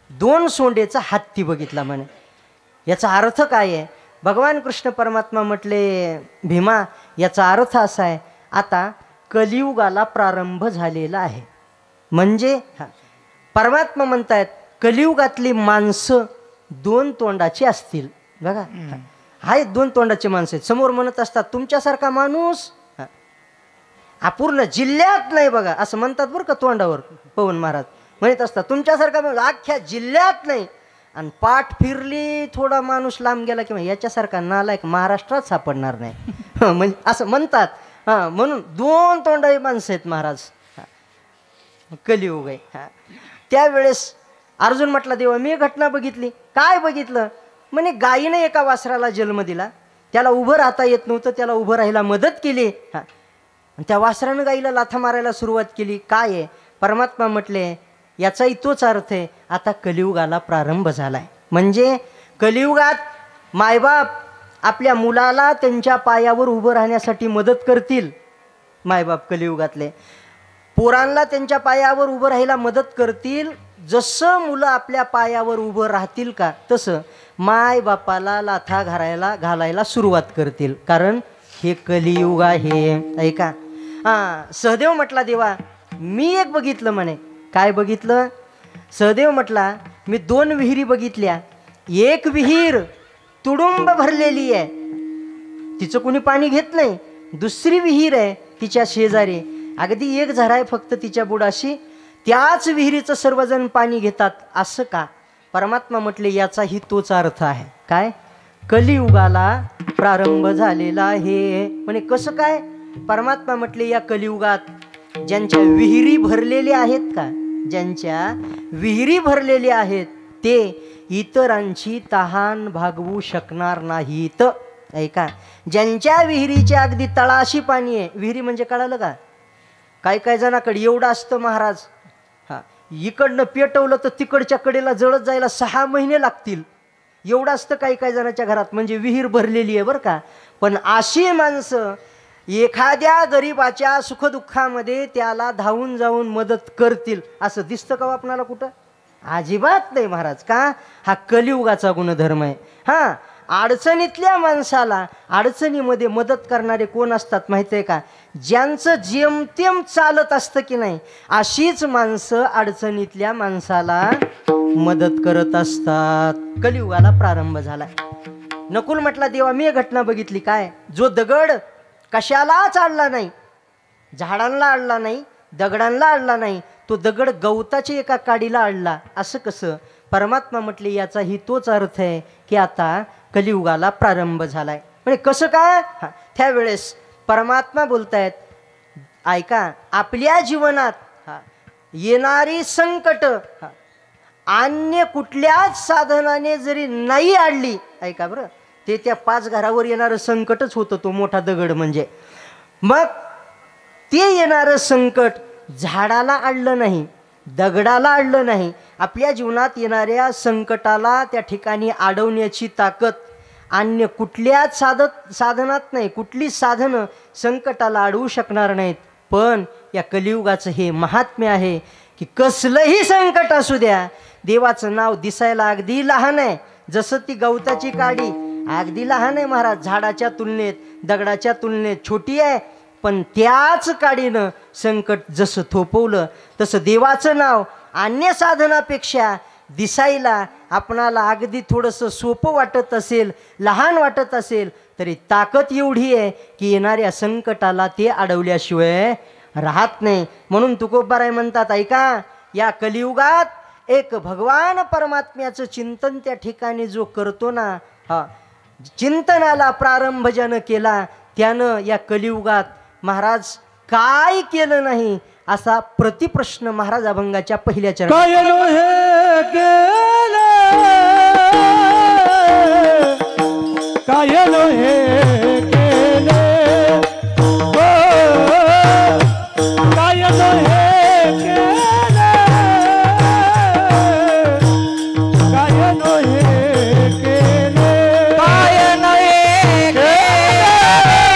2 सोंडेचा हत्ती बघितला म्हणे. याचा अर्थ काय आहे? भगवान कृष्ण परमात्मा म्हटले, भीमा याचा अर्थ असा आहे, आता कलियुगाला प्रारंभ झालेला आहे. म्हणजे परमात्मा म्हणतायत कलियुगातली माणसं 2 तोंडाची असतील. बघा, हाय 2 तोंडाचे माणसं आहेत. समोर म्हणत असतात तुमच्यासारखा माणूस पूर्ण जिल्ह्यात नाही बघा, असं म्हणतात बरं का तोंडावर. पवन महाराज म्हणत असतात तुमच्यासारखा माणूस अख्ख्या जिल्ह्यात नाही. आणि पाठ फिरली, थोडा माणूस लांब गेला किंवा याच्यासारखा नालायक महाराष्ट्रात सापडणार नाही. म्हणजे असं म्हणतात. म्हणून 2 तोंडाची माणसं आहेत महाराज. कलियुग आहे. त्यावेळेस अर्जुन म्हटला, देवा मी घटना बघितली. काय बघितलं? म्हणे गायीने एका वासराला जन्म दिला, त्याला उभं राहता येत नव्हतं, त्याला उभं राहायला मदत केली. त्या वासरानं गाईला लाथा मारायला सुरुवात केली. काय आहे? परमात्मा म्हटले याचाही तोच अर्थ आहे, आता कलियुगाला प्रारंभ झालाय. म्हणजे कलियुगात मायबाप आपल्या मुलाला त्यांच्या पायावर उभं राहण्यासाठी मदत करतील. मायबाप कलियुगातले पोरांना त्यांच्या पायावर उभं राहायला मदत करतील. जसं मुलं आपल्या पायावर उभं राहतील का, तसं माय बापाला लाथा घालायला सुरुवात करतील. कारण हे कलियुग आहे. ऐका, सहदेव म्हटला, देवा मी एक बघितलं म्हणे. काय बघितलं? सहदेव म्हटला, मी 2 विहिरी बघितल्या. एक विहीर तुडुंब भरलेली आहे, तिचं कोणी पाणी घेत नाही. दुसरी विहीर आहे तिच्या शेजारी, अगदी एक झरा आहे फक्त तिच्या बुडाशी, त्याच विहिरीचं सर्वजण पाणी घेतात. असं का? परमात्मा म्हटले याचाही तोच अर्थ आहे. काय? कलियुगाला प्रारंभ झालेला आहे. म्हणे कसं काय? परमात्मा म्हटले या कलियुगात ज्यांच्या विहिरी भरलेल्या आहेत का, ज्यांच्या विहिरी भरलेल्या आहेत ते इतरांची तहान भागवू शकणार नाहीत. ऐका, ज्यांच्या विहिरीच्या अगदी तळाशी पाणी आहे, विहिरी म्हणजे कळालं का? काय जणाकडे एवढं असतं महाराज, इकडनं पेटवलं तर तिकडच्या कडेला जळत जायला 6 महिने लागतील, एवढं असतं काही जणांच्या घरात. म्हणजे विहीर भरलेली आहे बरं का. पण अशी माणसं एखाद्या गरीबाच्या सुखदुःखामध्ये त्याला धावून जाऊन मदत करतील, असं दिसतं का आपणाला कुठं? अजिबात नाही महाराज. का? हा कलियुगाचा गुणधर्म आहे. हां, अडचणीतल्या माणसाला अडचणीमध्ये मदत करणारे कोण असतात माहिती आहे का? ज्यांचं जेमतेम चालत असतं की नाही, अशीच माणसं अडचणीतल्या माणसाला मदत करत असतात. कलियुगाला प्रारंभ झालाय. नकुल म्हटला, देवा मी घटना बघितली. काय? जो दगड कशालाच अडला नाही, झाडांना अडला नाही, दगडांना अडला नाही, तो दगड गवताच्या एका काडीला अडला. असं कसं? परमात्मा म्हटले याचाही तोच अर्थ आहे की आता कलियुगाला प्रारंभ झालाय. म्हणजे कसं काय? त्यावेळेस परमात्मा बोलतायत, ऐका, आपल्या जीवनात येणारी संकट अन्य कुठल्याच साधनाने जरी नाही अडली, ऐका बरं, ते त्या 5 घरावर येणारं संकटच होतं, तो मोठा दगड म्हणजे. मग ते येणारं संकट झाडाला अडलं नाही, दगडाला अडलं नाही. आपल्या जीवनात येणाऱ्या संकटाला त्या ठिकाणी अडवण्याची ताकद अन्य कुठल्याच साधनात नाही. कुठलीच साधनं संकटाला अडवू शकणार नाहीत. पण या कलियुगाचं हे महात्म्य आहे की कसलंही संकट असू द्या, देवाचं नाव दिसायला अगदी लहान आहे, जसं ती गवताची काडी अगदी लहान आहे महाराज, झाडाच्या तुलनेत, दगडाच्या तुलनेत छोटी आहे, पण त्याच काडीनं संकट जसं थोपवलं तसं देवाचं नाव अन्य साधनापेक्षा दिसायला आपणाला अगदी थोडंसं सोपं वाटत असेल, लहान वाटत असेल, तरी ताकद एवढी आहे की येणाऱ्या संकटाला ते अडवल्याशिवाय राहत नाही. म्हणून तुकोबाराय म्हणतात, ऐका, या कलियुगात एक भगवान परमात्म्याचं चिंतन त्या ठिकाणी जो करतो ना, चिंतनाला प्रारंभ ज्यानं केला त्यानं या कलियुगात महाराज काय केलं नाही असा प्रतिप्रश्न महाराज अभंगाच्या पहिल्या चरणात. काय नो हे केले, काय नो हे केले, काय नो हे केले, काय नो हे केले, काय नाही केले, काय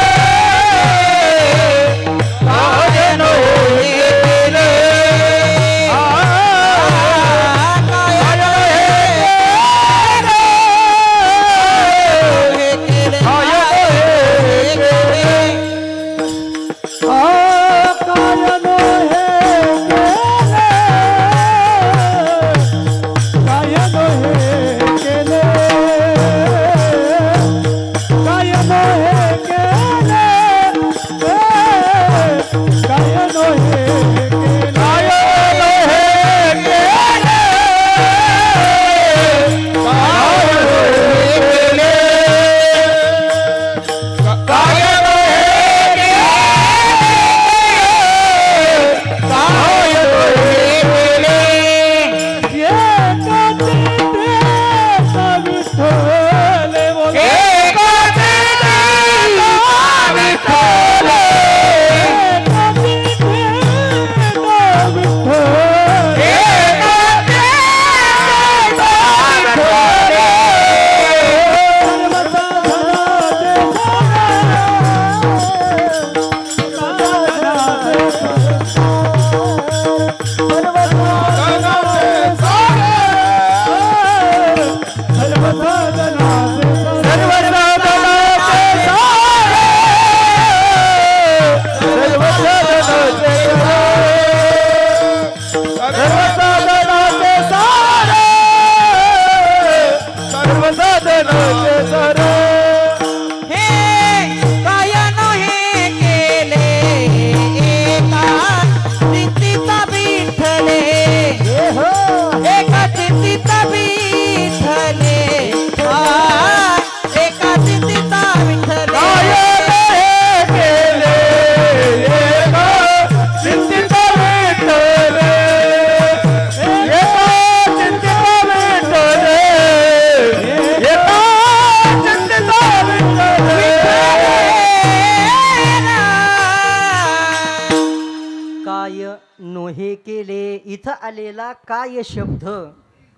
नाही केले, इथं आलेला काय शब्द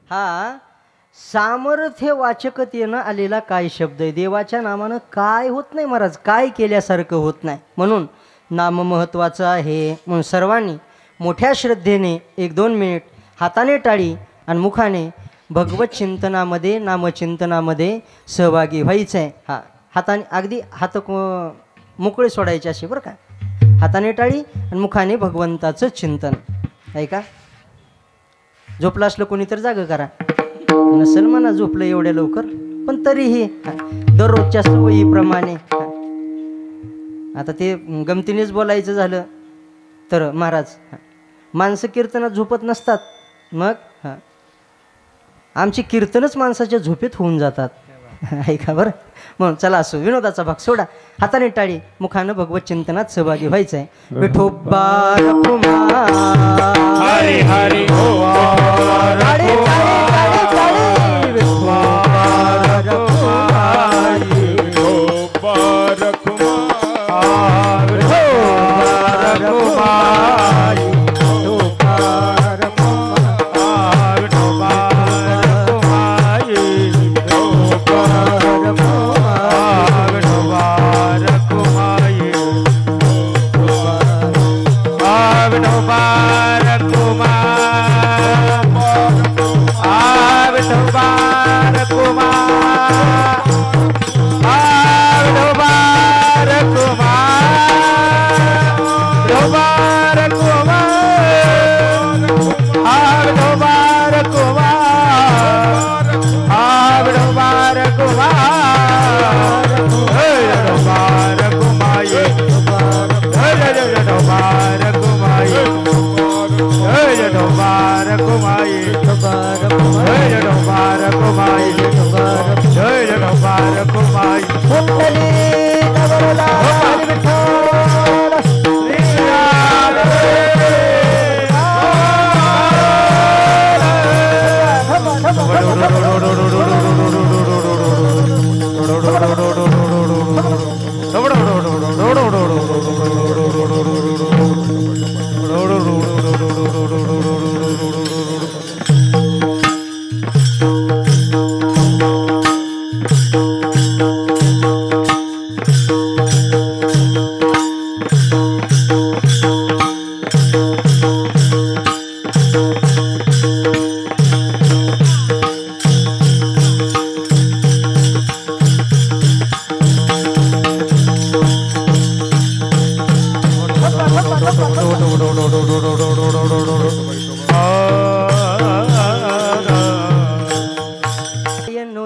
हा सामर्थ्यवाचकतेनं आलेला काय शब्द आहे. देवाच्या नामानं काय होत नाही महाराज, काय केल्यासारखं होत नाही. म्हणून नाम महत्त्वाचं आहे. म्हणून सर्वांनी मोठ्या श्रद्धेने 1-2 मिनिट हाताने टाळी आणि मुखाने भगवत चिंतनामध्ये नामचिंतनामध्ये सहभागी व्हायचं आहे. हाताने अगदी मोकळे सोडायचे असे बरं का. हाताने टाळी आणि मुखाने भगवंताचं चिंतन. आहे का? झोपलं असलं कोणी तर जागं करा. नसेल म्हणा झोपलं एवढ्या लवकर, पण तरीही दररोजच्या सवयीप्रमाणे. आता ते गमतीनेच बोलायचं झालं तर महाराज, माणसं कीर्तनात झोपत नसतात. मग आमची कीर्तनच माणसाच्या झोपेत होऊन जातात. ऐका बरं. म्हणून चला असो, विनोदाचा भाग सोडा. हाताने टाळी, मुखानं भगवत चिंतनात सहभागी व्हायचं आहे. विठोबा हरी हरी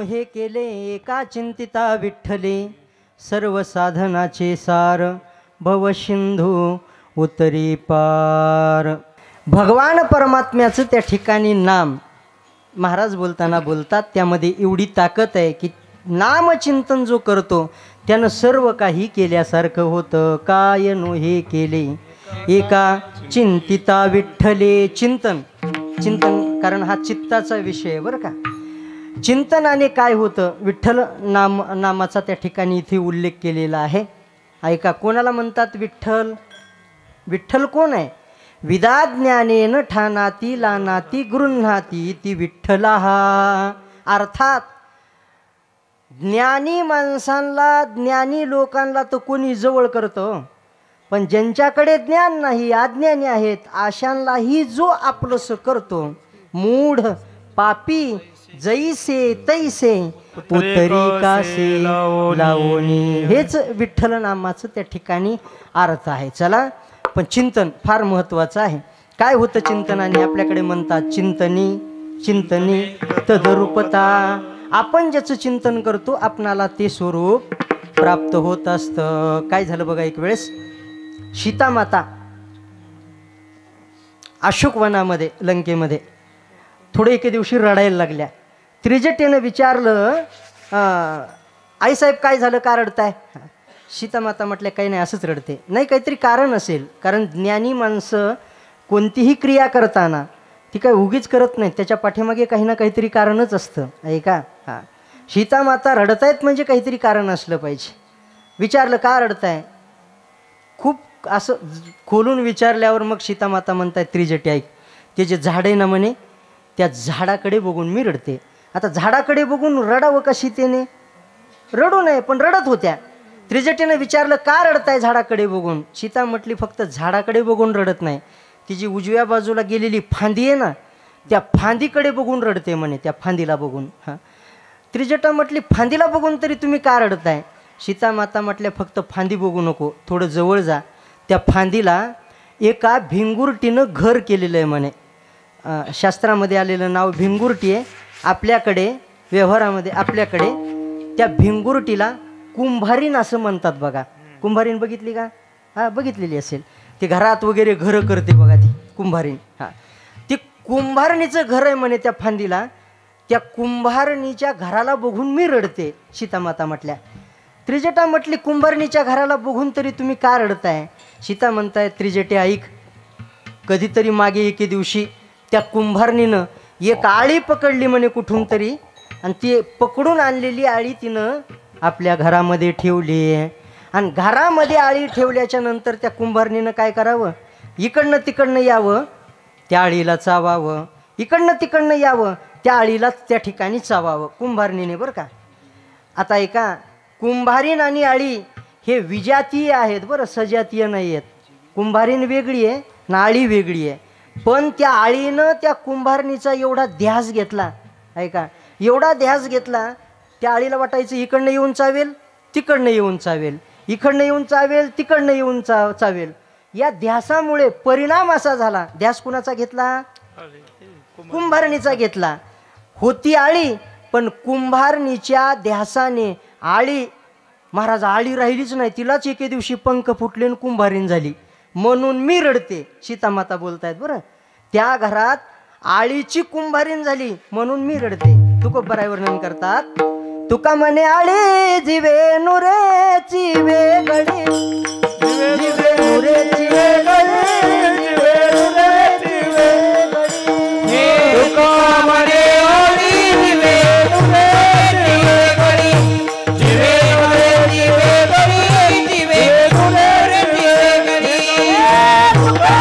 हे केले एका चिंतिता विठ्ठले, सर्व साधनाचे सार भवसिंधू उतरी पार. भगवान परमात्म्याचं त्या ठिकाणी नाम महाराज बोलताना बोलतात, त्यामध्ये एवढी ताकद आहे की नामचिंतन जो करतो त्यानं सर्व काही केल्यासारखं होतं. काय नो हे केले एका चिंतिता विठ्ठले. चिंतन कारण हा चित्ताचा विषय बरं का. चिंतनाने काय होतं, विठ्ठल नामाचा त्या ठिकाणी इथे उल्लेख केलेला आहे. ऐका, कोणाला म्हणतात विठ्ठल? विठ्ठल कोण आहे? विदाज्ञानेन ठानाती लानाती गृह्णाती ती विठ्ठला. हा अर्थात ज्ञानी माणसांना, ज्ञानी लोकांना तर कोणी जवळ करतं, पण ज्यांच्याकडे ज्ञान नाही, अज्ञानी आहेत, अशांनाही जो आपलंसं करतो. मूढ पापी जैसे तैसे उतरी कासे लावणी. हेच विठ्ठल नामाचं त्या ठिकाणी अर्थ आहे. चला, पण चिंतन फार महत्त्वाचं आहे. काय होतं चिंतनाने? आपल्याकडे म्हणतात चिंतनी तदरूपता. आपण ज्याचं चिंतन करतो आपणाला ते स्वरूप प्राप्त होत असतं. काय झालं बघा, एक वेळेस सीतामाता अशोकवनामध्ये लंकेमध्ये थोडे एके दिवशी रडायला लागल्या. त्रिजटेनं विचारलं, आईसाहेब काय झालं, का रडताय? सीतामाता म्हटल्या, काही नाही, असंच रडते. नाही, काहीतरी कारण असेल. कारण ज्ञानी माणसं कोणतीही क्रिया करताना ती काय उगीच करत नाही, त्याच्या पाठीमागे काही ना काहीतरी कारणच असतं. ऐका, सीतामाता रडतायत म्हणजे काहीतरी कारण असलं पाहिजे. विचारलं, का रडताय? खूप असं खोलून विचारल्यावर मग सीतामाता म्हणतायत, त्रिजटी ऐक, ते जे झाड आहे ना म्हणे, त्या झाडाकडे बघून मी रडते. आता झाडाकडे बघून रडावं कशी? त्याने रडू नये, पण रडत होत्या. त्रिजटीनं विचारलं, का रडताय झाडाकडे बघून? सीता म्हटली, फक्त झाडाकडे बघून रडत नाही, ती जी उजव्या बाजूला गेलेली फांदी आहे ना, त्या फांदीकडे बघून रडते म्हणे, त्या फांदीला बघून. हां, त्रिजटा म्हटली फांदीला बघून तरी तुम्ही का रडताय? सीतामाता म्हटल्या फक्त फांदी बघू नको, थोडं जवळ जा. त्या फांदीला एका भिंगुरटीनं घर केलेलं आहे म्हणे. शास्त्रामध्ये आलेलं नाव भिंगुरटी आहे. आपल्याकडे व्यवहारामध्ये आपल्याकडे त्या भिंगुरटीला कुंभारीन असं म्हणतात बघा. कुंभारीन बघितली का? हां, बघितलेली असेल. ते घरात वगैरे घरं करते बघा ती कुंभारीन. हां, ती कुंभारणीचं घर आहे म्हणे त्या फांदीला. त्या कुंभारणीच्या घराला बघून मी रडते, सीतामाता म्हटल्या. त्रिजटा म्हटली कुंभारणीच्या घराला बघून तरी तुम्ही का रडताय? सीता म्हणताय त्रिजटे ऐक, कधीतरी मागे एके दिवशी त्या कुंभारणीनं एक आळी पकडली म्हणे कुठून तरी, आणि ती पकडून आणलेली आळी तिनं आपल्या घरामध्ये ठेवली. आणि घरामध्ये आळी ठेवल्याच्या नंतर त्या कुंभारणीनं काय करावं? इकडनं तिकडनं यावं, त्या आळीला चावावं, इकडनं तिकडनं यावं, त्या आळीला त्या ठिकाणी चावावं कुंभारणीने, बरं का. आता ऐका, कुंभारीण आणि आळी हे विजातीय आहेत बरं, सजातीय नाही आहेत. कुंभारीण वेगळी आहे ना आळी वेगळी आहे. पण त्या आळीनं त्या कुंभारणीचा एवढा ध्यास घेतला, ऐका, एवढा ध्यास घेतला, त्या आळीला वाटायचं इकडनं येऊन चावेल, तिकडनं येऊन चावेल, इकडनं येऊन चावेल, तिकडनं येऊन चावेल. या ध्यासामुळे परिणाम असा झाला. ध्यास कुणाचा घेतला? कुंभारणीचा घेतला. होती आळी, पण कुंभारणीच्या ध्यासाने आळी, महाराज आळी राहिलीच नाही, तिलाच एके दिवशी पंख फुटले आणि कुंभारीण झाली. म्हणून मी रडते, सीतामाता बोलतायत बरं. त्या घरात आळीची कुंभारीण झाली म्हणून मी रडते. तुकोबराय वर्णन करतात, तुका म्हणे आळी जिवे नुरेची वेगळी, जिवे नुरेची वेगळी, जिवे नुरेची वेगळी, तुका म्हणे आळी जिवे नुरेची वेगळी, जिवे नुरेची वेगळी, जिवे नुरेची वेगळी. तुका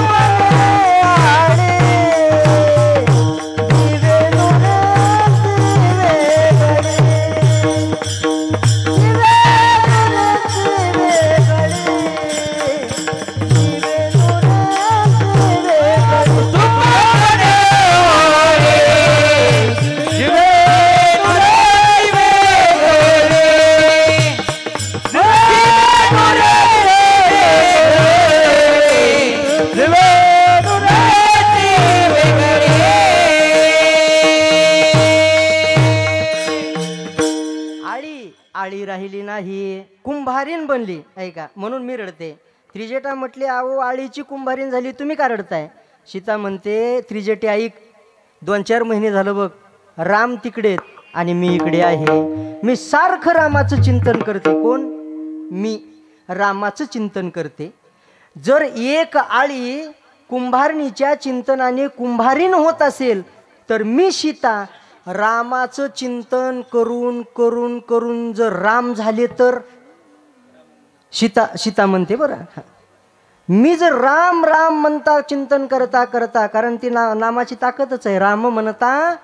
म्हणे आळी जिवे नुरेची वेगळी, जिवे आळी राहिली नाही, कुंभारीण बनली, ऐका, म्हणून मी रडते. त्रिजटा म्हटले अहो आळीची कुंभारीण झाली, तुम्ही का रडताय? सीता म्हणते त्रिजटे ऐक, 2-4 महिने झालं बघ, राम तिकडे आणि मी इकडे आहे. मी सारखं रामाचं चिंतन करते. कोण? मी रामाचं चिंतन करते. जर एक आळी कुंभारणीच्या चिंतनाने कुंभारीण होत असेल तर मी सीता रामाचं चिंतन करून करून करून जर राम झाले तर, सीता म्हणते बरं, मी जर राम राम म्हणता चिंतन करता करता, कारण ती नामाची ताकदच आहे, राम म्हणता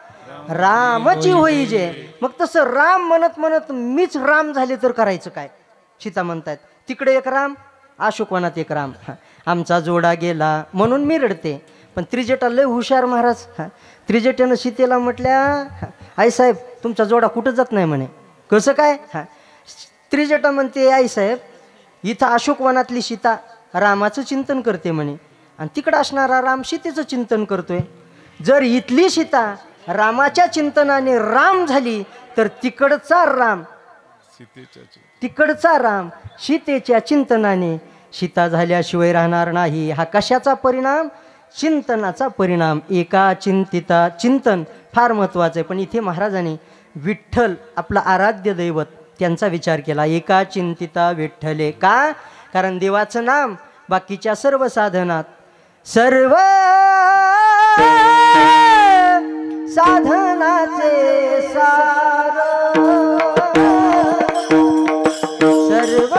रामची होई जे. मग तसं राम म्हणत म्हणत मीच राम झाले तर करायचं काय? सीता म्हणतात तिकडे एक राम, अशोकवनात एक राम, आमचा जोडा गेला म्हणून मी रडते. पण त्रिजटा लय हुशार महाराज. त्रिजटेनं सीतेला म्हटल्या आई साहेब तुमचा जोडा कुठं जात नाही म्हणे. कसं काय? त्रिजटा म्हणते आई साहेब इथं अशोकवनातली सीता रामाचं चिंतन करते म्हणे, आणि तिकडं असणारा राम सीतेचं चिंतन करतोय. जर इथली सीता रामाच्या चिंतनाने राम झाली तर तिकडचा राम सीतेच्या चिंतनाने सीता झाल्याशिवाय राहणार नाही. हा कशाचा परिणाम? चिंतनाचा परिणाम. एका चिंतिता, चिंतन फार महत्त्वाचं आहे. पण इथे महाराजांनी विठ्ठल आपला आराध्य दैवत त्यांचा विचार केला. एका चिंतिता विठ्ठले. का? कारण देवाचं नाम बाकीच्या सर्व साधनात, सर्व साधनाचे सार, सर्व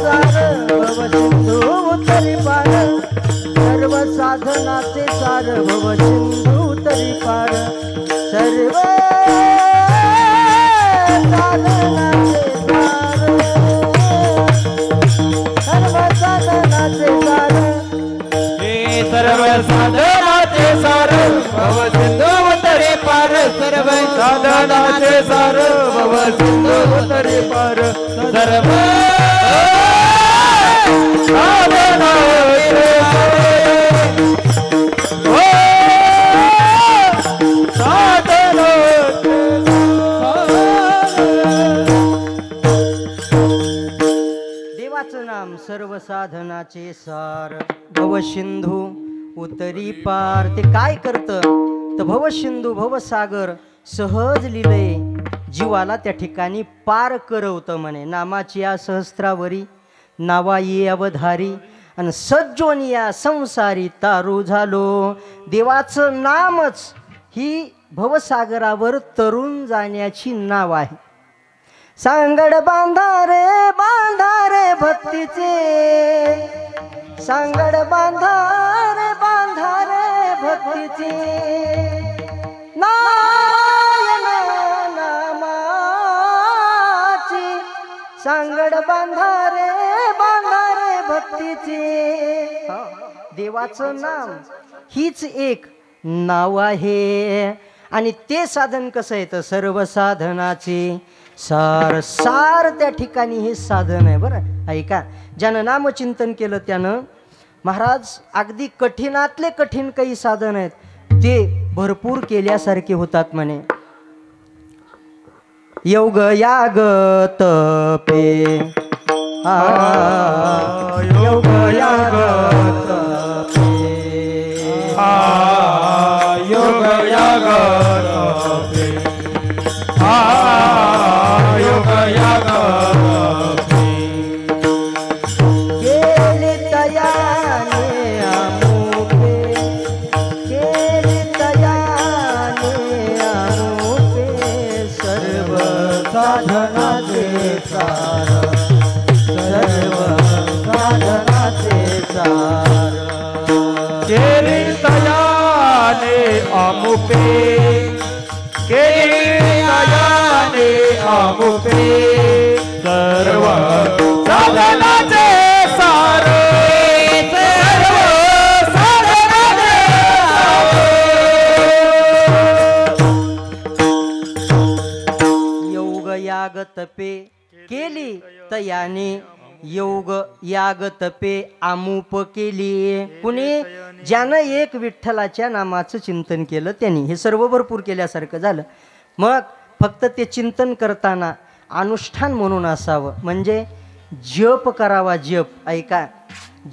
सार भव सिंधू उतरी पार सर्व साधनाचे सार भव सिंधू उतरी पार सर्व साधनाचे सार सर्व साधनाचे सार हे सर्व साधनाचे सार भव सिंधू उतरे पार सर्व साधनाचे सार भव सिंधू उतरे पार सर्व साधनाचे देवाचं नाम सर्व साधनाचे सार भव सिंधू उतरी पार ते काय करतं तर भवसिंधू भवसागर सहज लिलय जीवाला त्या ठिकाणी पार करवतं म्हणे नामाची या सहस्त्रावरी नावा ये अवधारी आणि सज्जोन या संसारी तारू झालो देवाचं नामच ही भवसागरावर तरुण जाण्याची नाव आहे सांगड बांधारे भक्तीचे सांगड बांधारे भक्तीचे नारायण नामाची सांगड बांधारे भक्तीचे देवाचं नाम हीच एक नाव आहे आणि ते साधन कसं आहे तर सर्व साधनाचे सार सार त्या ठिकाणी हे साधन आहे बरं ऐका ज्यानं नामचिंतन केलं त्यानं महाराज अगदी कठीणातले कठीण काही साधन आहेत ते भरपूर केल्यासारखे होतात म्हणे योग याग तपे योग याग तपे योग याग तपे योग याग केले तयाने आमुपे केले तयाने आमुपे सर्व साधनाचे सार सर्व साधनाचे सार केली तयाने आमुपे केली तयाने आमुपे सर्व साधनाचे सार सर्व साधनाचे योग याग तपे केली तयाने योग याग तपे आमुप केली कुणी ज्यानं एक विठ्ठलाच्या नामाचं चिंतन केलं त्यांनी हे सर्व भरपूर केल्यासारखं झालं मग फक्त ते चिंतन करताना अनुष्ठान म्हणून असावं म्हणजे जप करावा जप ऐका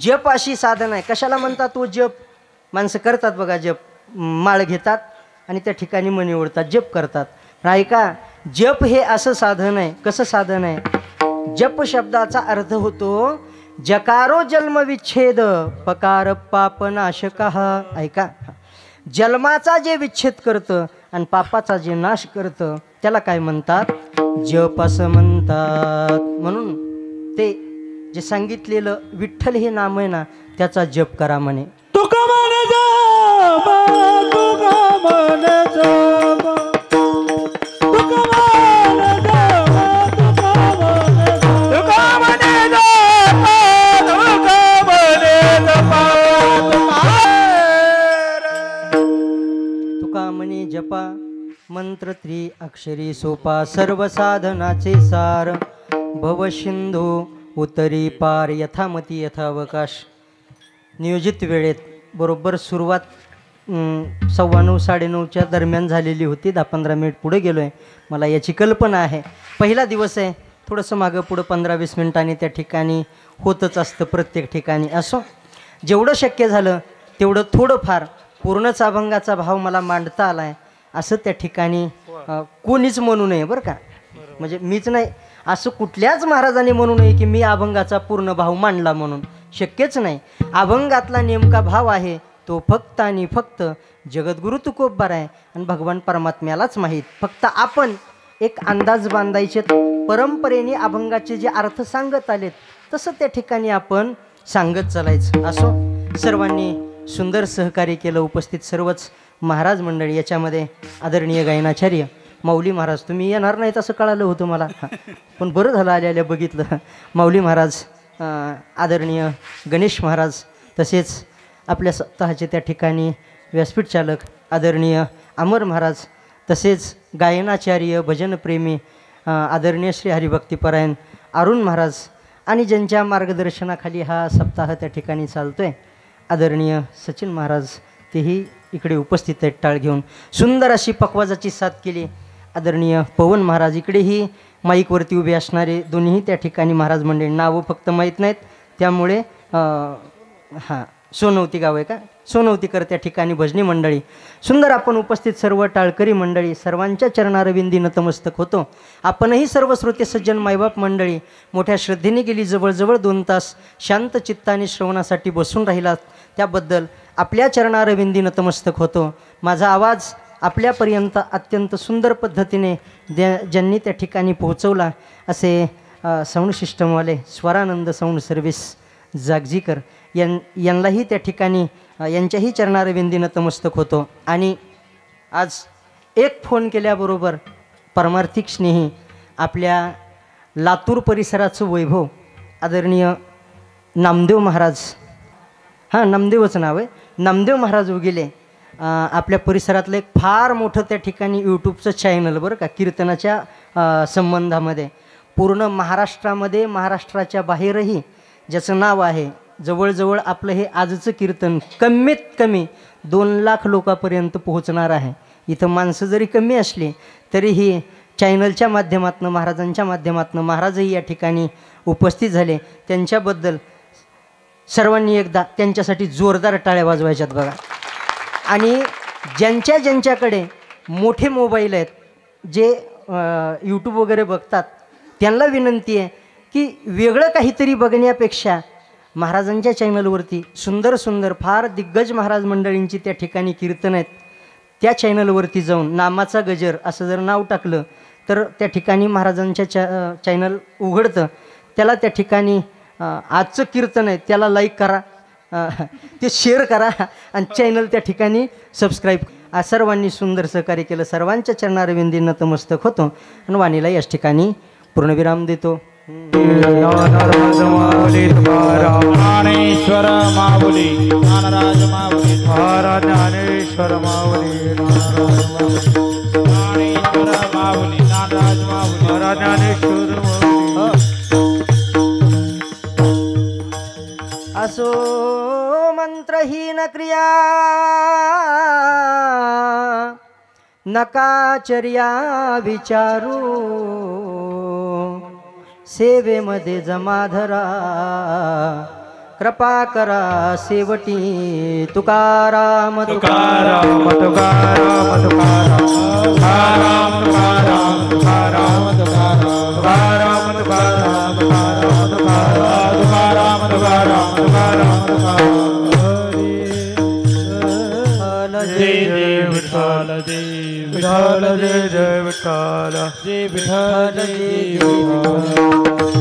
जप अशी साधन आहे कशाला म्हणतात तो जप माणसं करतात बघा जप माळ घेतात आणि त्या ठिकाणी मणी ओढतात जप करतात ऐका जप हे असं साधन आहे कसं साधन आहे जप शब्दाचा अर्थ होतो जकारो जन्म विच्छेद पकार पाप नाशकः ऐका जन्माचा जे विच्छेद करतं आणि पापाचा जे नाश करतं त्याला काय म्हणतात जप असं म्हणतात म्हणून ते जे सांगितलेलं विठ्ठल हे नाम आहे ना त्याचा जप करा म्हणे तुका मन जाम तुका मन जाम तुका मन जाम तुका मन जाम तुका मन तुका म्हणे जपा मंत्र अक्षरी सोपा सर्व साधनाचे सार भवसिंधू उतरी पार यथामती यथावकाश नियोजित वेळेत बरोबर सुरुवात 9:15 9:30च्या दरम्यान झालेली होती 10-15 मिनिट पुढे गेलो आहे मला याची कल्पना आहे पहिला दिवस आहे थोडंसं मागं पुढं 15-20 मिनिटांनी त्या ठिकाणी होतच असतं प्रत्येक ठिकाणी असो जेवढं शक्य झालं तेवढं थोडंफार पूर्णच अभंगाचा भाव मला मांडता आला आहे असं त्या ठिकाणी कोणीच म्हणू नये बरं का म्हणजे मीच नाही असं कुठल्याच महाराजांनी म्हणू नये की मी अभंगाचा पूर्ण भाव मांडला म्हणून शक्यच नाही अभंगातला नेमका भाव आहे तो फक्त आणि फक्त जगद्गुरु तुकोबार आहे आणि भगवान परमात्म्यालाच माहीत फक्त आपण एक अंदाज बांधायचे परंपरेने अभंगाचे जे अर्थ सांगत आलेत तसं त्या ठिकाणी आपण सांगत चालायचं. असो, सर्वांनी सुंदर सहकार्य केलं. उपस्थित सर्वच महाराज मंडळी, याच्यामध्ये आदरणीय गायनाचार्य माऊली महाराज, तुम्ही येणार नाहीत असं कळालं होतं मला, पण बरं झालं आल्या बघितलं. माऊली महाराज, आदरणीय गणेश महाराज, तसेच आपल्या सप्ताहाचे त्या ठिकाणी व्यासपीठ चालक आदरणीय अमर महाराज, तसेच गायनाचार्य भजनप्रेमी आदरणीय श्री हरिभक्तीपरायण अरुण महाराज, आणि ज्यांच्या मार्गदर्शनाखाली हा सप्ताह त्या ठिकाणी चालतो आहे आदरणीय सचिन महाराज, तेही इकडे उपस्थित आहेत. टाळ घेऊन सुंदर अशी पकवाजाची साथ केली आदरणीय पवन महाराज. इकडेही माईकवरती उभे असणारे दोन्ही त्या ठिकाणी महाराज मंडळी, नावं फक्त माहीत नाहीत त्यामुळे हां, सोनवती गाव आहे का, सोनवतीकर त्या ठिकाणी भजनी मंडळी. सुंदर आपण उपस्थित सर्व टाळकरी मंडळी, सर्वांच्या चरणारविंदी नतमस्तक होतो. आपणही सर्व श्रोते सज्जन मायबाप मंडळी मोठ्या श्रद्धेने गेली जवळजवळ 2 तास शांत चित्ताने श्रवणासाठी बसून राहिलात, त्याबद्दल आपल्या चरणारविंदी नतमस्तक होतो. माझा आवाज आपल्यापर्यंत अत्यंत सुंदर पद्धतीने ज्यांनी त्या ठिकाणी पोहोचवला असे साऊंड सिस्टमवाले स्वरानंद साऊंड सर्व्हिस जागजीकर यांनाही त्या ठिकाणी यांच्याही चरणारविंदी नतमस्तक होतो. आणि आज एक फोन केल्याबरोबर परमार्थिक स्नेही आपल्या लातूर परिसराचं वैभव आदरणीय नामदेव महाराज, हां नामदेवचं नाव आहे, नामदेव महाराज उगेले, आपल्या परिसरातलं एक फार मोठं त्या ठिकाणी यूट्यूबचं चॅनल बरं का, कीर्तनाच्या संबंधामध्ये पूर्ण महाराष्ट्रामध्ये, महाराष्ट्राच्या बाहेरही ज्याचं नाव आहे. जवळजवळ आपलं हे आजचं कीर्तन कमीत कमी 2 लाख लोकांपर्यंत पोहोचणार आहे. इथं माणसं जरी कमी असली तरीही चॅनलच्या माध्यमातून, महाराजांच्या माध्यमातून महाराजही या ठिकाणी उपस्थित झाले. त्यांच्याबद्दल सर्वांनी एकदा त्यांच्यासाठी जोरदार टाळ्या वाजवायच्यात बघा. आणि ज्यांच्याकडे मोठे मोबाईल आहेत, जे यूट्यूब वगैरे बघतात, त्यांना विनंती आहे की वेगळं काहीतरी बघण्यापेक्षा महाराजांच्या चॅनलवरती सुंदर सुंदर फार दिग्गज महाराज मंडळींची त्या ठिकाणी कीर्तन आहेत, त्या चॅनलवरती जाऊन नामाचा गजर असं जर नाव टाकलं तर त्या ठिकाणी महाराजांच्या चॅनल उघडतं. त्याला त्या ठिकाणी आजचं कीर्तन आहे त्याला लाईक करा, ते शेअर करा आणि चॅनल त्या ठिकाणी सबस्क्राईब. सर्वांनी सुंदर सहकार्य केलं. सर्वांच्या चरणारविंदी नतमस्तक होतो आणि वाणीला याच ठिकाणी पूर्णविराम देतो. ज्ञानेश्वर माऊली ज्ञानराज माऊली ज्ञानेश्वर माऊली ज्ञानेश्वर माऊली ज्ञानराज माऊली ज्ञानेश्वर असो मंत्रहीन क्रिया नकाचर्या विचारू, सेवेमध्ये जमाधरा कृपा करा सेवटी. तुकाराम तुकाराम तुकाराम तुकाराम तुकाराम तुकाराम तुकाराम तुकाराम तुकाराम तुकाराम तुकाराम तुकाराम जय जय विठ्ठल जय विठ्ठल जय जय विठ्ठल जय विठ्ठल जय विठ्ठल.